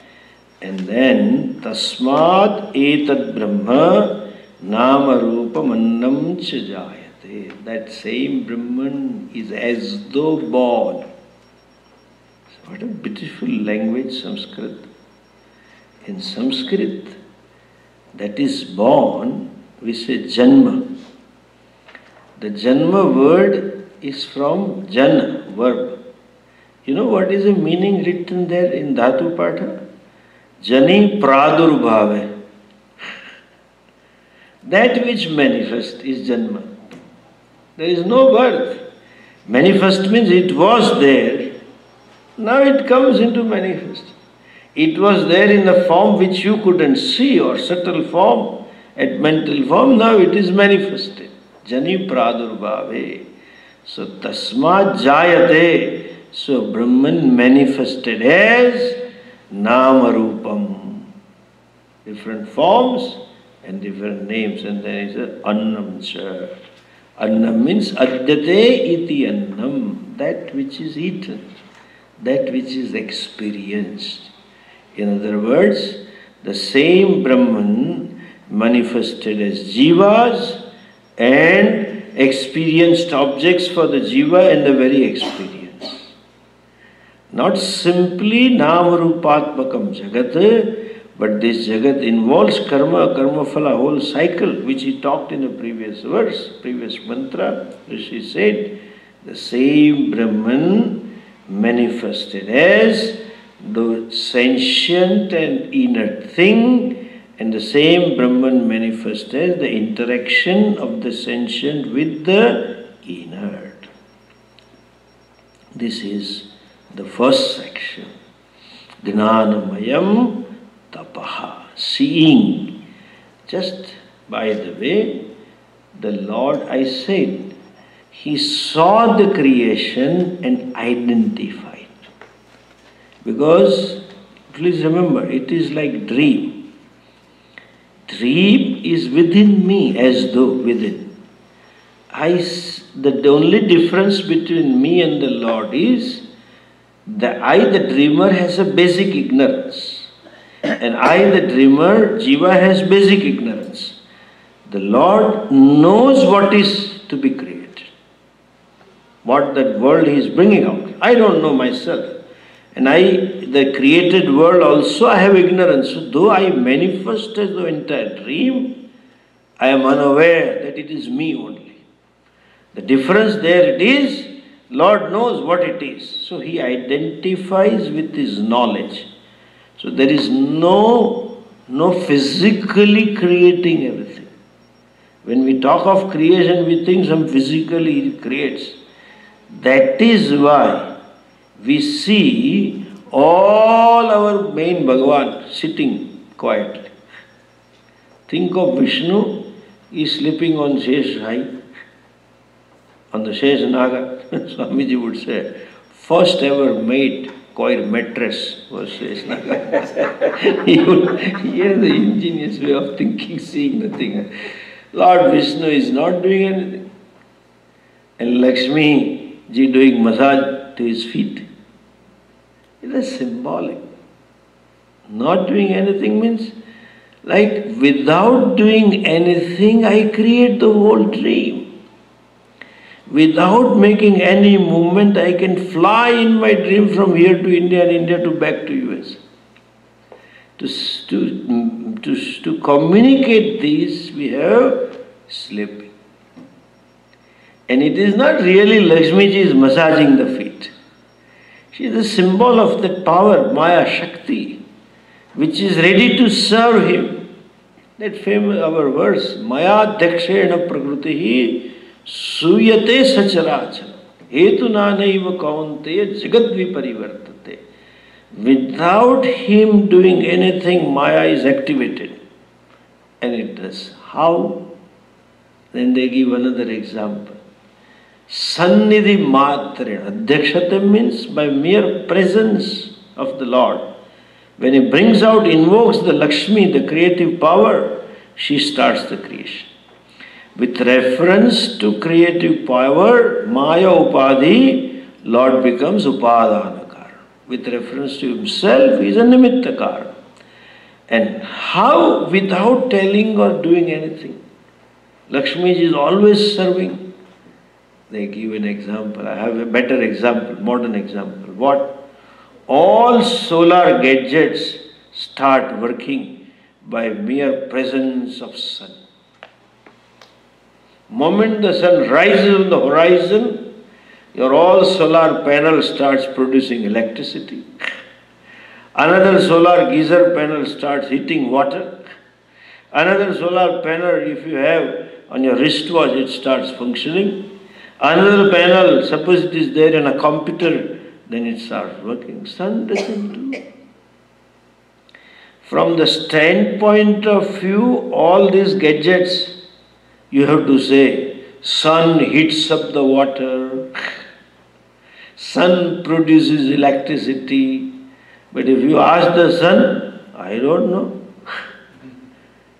And then, Tasmat etad Brahma nama rupa mannam cha jayate. That same Brahman is as though born. So what a beautiful language, Sanskrit. In Sanskrit, that is born, we say Janma. The Janma word is from Jana, verb. You know what is the meaning written there in Dhatu Patha? Jani pradurbhave. That which manifests is Janma. There is no birth. Manifest means it was there. Now it comes into manifest. It was there in a form which you couldn't see, or subtle form, at mental form. Now it is manifested. Jani pradurbhave. So tasmat jayate. So Brahman manifested as Namarupam. Different forms and different names. And then it says Annam cha. Annam means Adyate iti Annam. That which is eaten. That which is experienced. In other words, the same Brahman manifested as Jivas and experienced objects for the Jiva and the very experience. Not simply Namarupatmakam Jagat, but this Jagat involves karma, karma phala, whole cycle, which he talked in the previous verse, previous mantra, which he said, the same Brahman manifested as the sentient and inert thing, and the same Brahman manifested as the interaction of the sentient with the inert. This is the first section. Gnanamayam Tapaha. Seeing. Just by the way, the Lord, I said, He saw the creation and identified. Because, please remember, it is like dream. Dream is within me, as though within. The only difference between me and the Lord is that I, the dreamer, has a basic ignorance. And I, the dreamer, Jiva, has basic ignorance. The Lord knows what is to be created. What that world He is bringing out. I don't know myself. And I, the created world also, I have ignorance. So though I manifest as the entire dream, I am unaware that it is me only. The difference there it is, Lord knows what it is. So He identifies with His knowledge. So there is no physically creating everything. When we talk of creation, we think some physically He creates. That is why we see all our main Bhagavan sitting quietly. Think of Vishnu, he is sleeping on Shesh on the Shesh Naga. Swamiji would say, first ever made coir mattress was Shesh Naga. He has the ingenious way of thinking, seeing the thing. Lord Vishnu is not doing anything. And Lakshmi ji doing massage to his feet. It is symbolic. Not doing anything means, like without doing anything, I create the whole dream. Without making any movement, I can fly in my dream from here to India and India to back to US. To communicate this, we have sleeping. And it is not really Lakshmi ji is massaging the feet. She is a symbol of that power, Maya Shakti, which is ready to serve him. That famous, our verse, Maya Dakshena Prakrutihi Suyate Sacharachana Hetu Nanaiva Kaunteya Jagat Viparivartate. Without him doing anything, Maya is activated. And it does. How? Then they give another example. Sannidhi Matrena. Adhyakshata means by mere presence of the Lord. When he brings out, invokes the Lakshmi, the creative power, she starts the creation. With reference to creative power, Maya Upadhi, Lord becomes Upadhanakara. With reference to himself, he is a Nimittakara. And how, without telling or doing anything, Lakshmi ji is always serving. They give an example. I have a better example, modern example. What? All solar gadgets start working by mere presence of sun. Moment the sun rises on the horizon, your all solar panel starts producing electricity. Another solar geyser panel starts heating water. Another solar panel, if you have on your wristwatch, it starts functioning. Another panel, suppose it is there in a computer, then it starts working. Sun doesn't do. From the standpoint of view, all these gadgets, you have to say, sun heats up the water, sun produces electricity. But if you ask the sun, I don't know.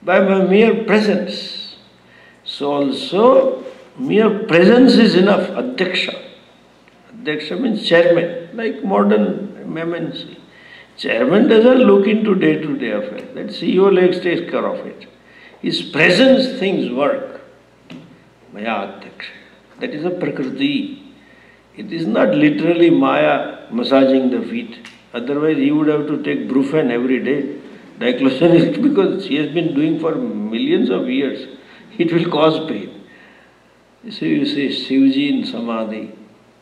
By my mere presence. So also, mere presence is enough. Adhyaksha. Adhyaksha means chairman, like modern MNC. Chairman doesn't look into day-to-day affairs. That CEO takes care of it. His presence, things work. Maya Adhyaksha. That is a Prakriti. It is not literally Maya massaging the feet. Otherwise, he would have to take Brufen every day. Diclofenac, because she has been doing for millions of years. It will cause pain. So you see Shivji in Samadhi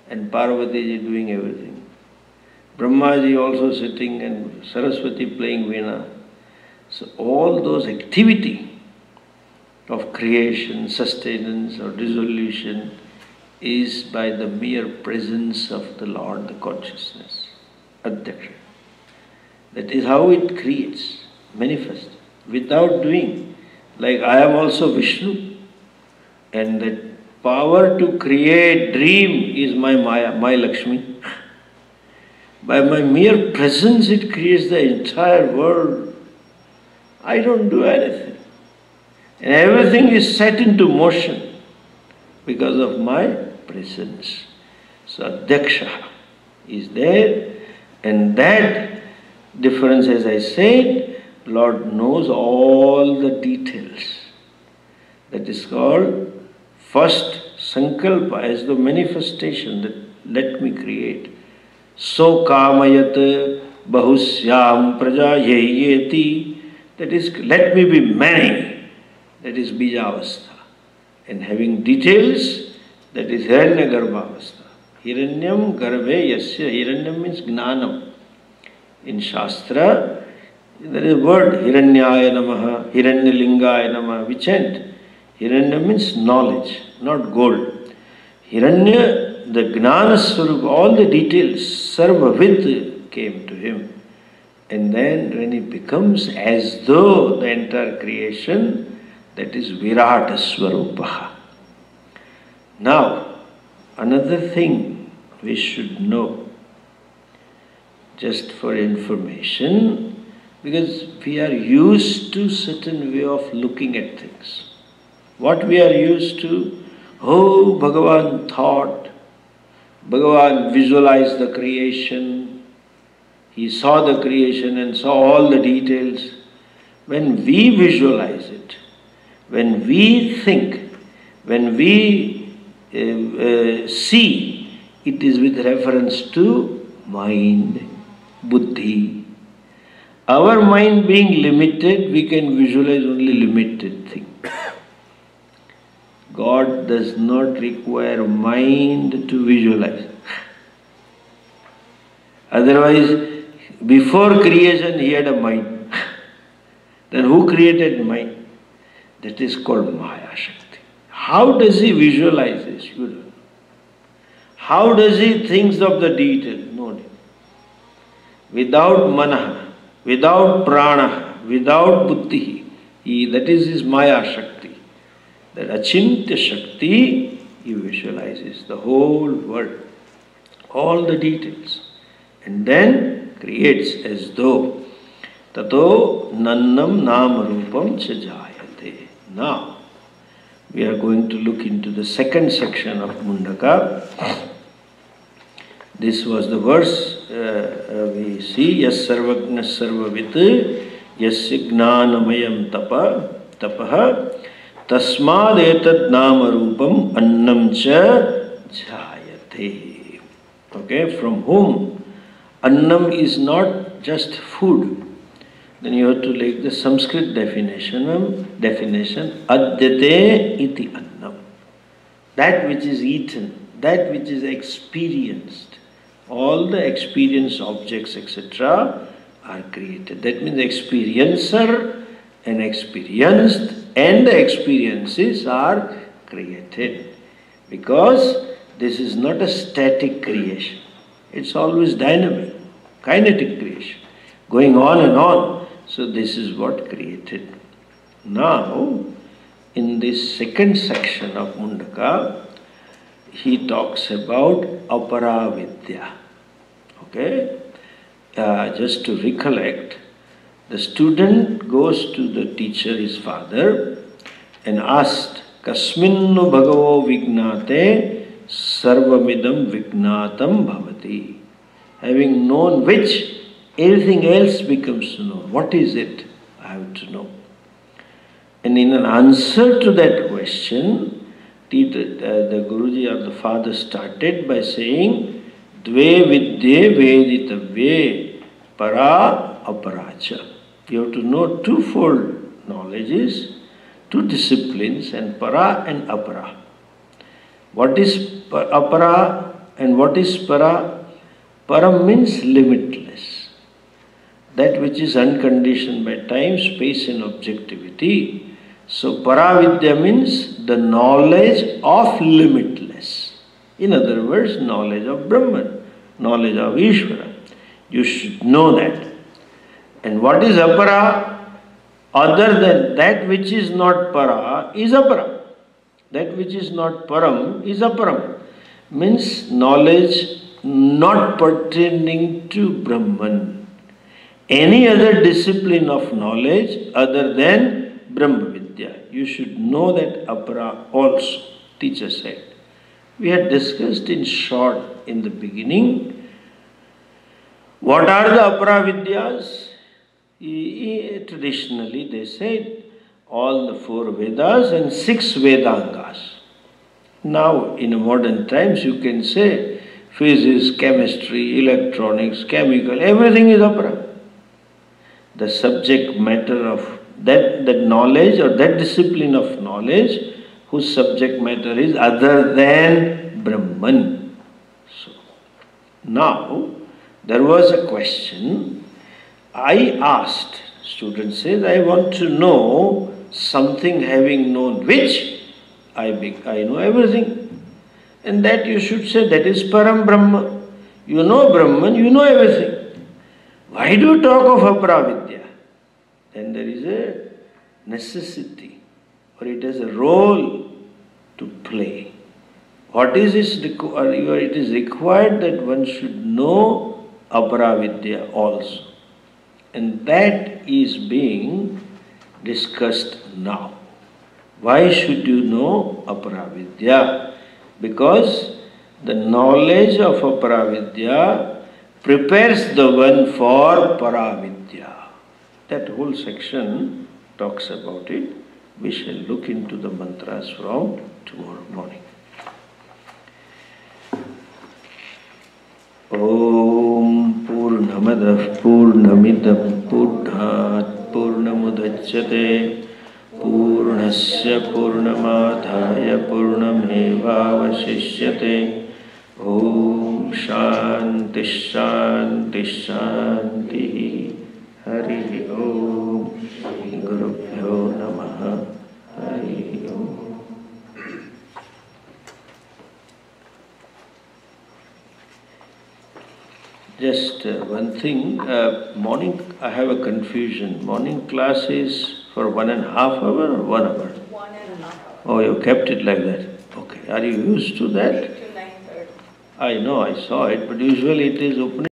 and Parvati ji doing everything. Brahma ji also sitting and Saraswati playing veena. So all those activity of creation, sustenance or dissolution is by the mere presence of the Lord, the consciousness, Adhyaksha. That is how it creates, manifests, without doing. Like I am also Vishnu, and that power to create dream is my Maya, my Lakshmi. By my mere presence it creates the entire world. I don't do anything. And everything is set into motion because of my presence. So Adhyaksha is there, and that difference, as I said, Lord knows all the details. That is called first sankalpa, as the manifestation that let me create. So kamayat bahusyam prajayeti, that is let me be many, that is bijavastha. And having details, that is hiranyagarbhavastha. Hiranyam garbhe yasya, hiranyam means gnanam. In Shastra, there is a word hiranyaya namaha, hiranyalingaya namaha, we chant. Hiranya means knowledge, not gold. Hiranya, the Gnana Swarupa, all the details, Sarvavid came to him. And then when he becomes as though the entire creation, that is Virata Swarupaha. Now, another thing we should know, just for information, because we are used to certain way of looking at things. What we are used to, oh, Bhagavan thought, Bhagavan visualized the creation, he saw the creation and saw all the details. When we visualize it, when we think, when we see, it is with reference to mind, buddhi. Our mind being limited, we can visualize only limited things. God does not require mind to visualize. Otherwise, before creation he had a mind. Then who created mind? That is called Maya Shakti. How does he visualize this? You don't know. How does he think of the detail? No. Without manaha, without prana, without buddhi, that is his Maya Shakti. That achintya Shakti, he visualizes the whole world, all the details, and then creates as though tato nannam nama rupam cha jayate. Now, we are going to look into the second section of Mundaka. This was the verse we see, Yas Sarvagna and Sarvavid, Yasya gnanamayam tapaha, tasmad etad nama rupam annam cha jayate. Okay, from whom? Annam is not just food. Then you have to take the Sanskrit definition, adyate iti annam. That which is eaten, that which is experienced. All the experience objects, etc., are created. That means experiencer and experienced and the experiences are created. Because this is not a static creation. It's always dynamic, kinetic creation, going on and on. So this is what created. Now, in this second section of Mundaka, he talks about Apara Vidya. Okay? Just to recollect, the student goes to the teacher, his father, and asked, Kasminnu bhagavo vignate sarvamidam vignatam bhavati. Having known which, everything else becomes known. What is it? I have to know. And in an answer to that question, the Guruji or the father started by saying, Dve vidye veditavye para aparacha. You have to know twofold knowledges, two disciplines, and para and apara. What is apara and what is para? Para means limitless. That which is unconditioned by time, space and objectivity. So Paravidya means the knowledge of limitless. In other words, knowledge of Brahman, knowledge of Ishvara. You should know that. And what is Apara? Other than that which is not Para is Apara. That which is not Param is Aparam. Means knowledge not pertaining to Brahman. Any other discipline of knowledge other than Brahma Vidya. You should know that Apara also, teacher said. We had discussed in short in the beginning. What are the Apara Vidyas? Traditionally they said all the 4 Vedas and 6 Vedangas. Now in modern times you can say physics, chemistry, electronics, chemical, everything is Apara. The subject matter of that knowledge or that discipline of knowledge whose subject matter is other than Brahman. So, now there was a question I asked. Student says, I want to know something having known which I know everything. And that you should say that is Param Brahma. You know Brahman, you know everything. Why do you talk of Aparavidya? Then there is a necessity or it has a role to play. What is it? It is required that one should know Aparavidya also. And that is being discussed now. Why should you know Aparavidya? Because the knowledge of Aparavidya prepares the one for Paravidya. That whole section talks about it. We shall look into the mantras from tomorrow morning. Om Purnamadah Purnamidam Purnat Purnamudachyate Purnas पूर्णस्य पूर्णमादाय पूर्णमेवावशिष्यते। ॐ शान्ति शान्ति शान्तिः। हरिः ॐ। गुरुभ्यो नमः। हरिः ॐ। Just one thing, morning I have a confusion. Morning class is for 1.5 hours or 1 hour? 1.5 hours. Oh, you kept it like that. Okay. Are you used to that? 8 to 9:30. I know, I saw it, but usually it is opening.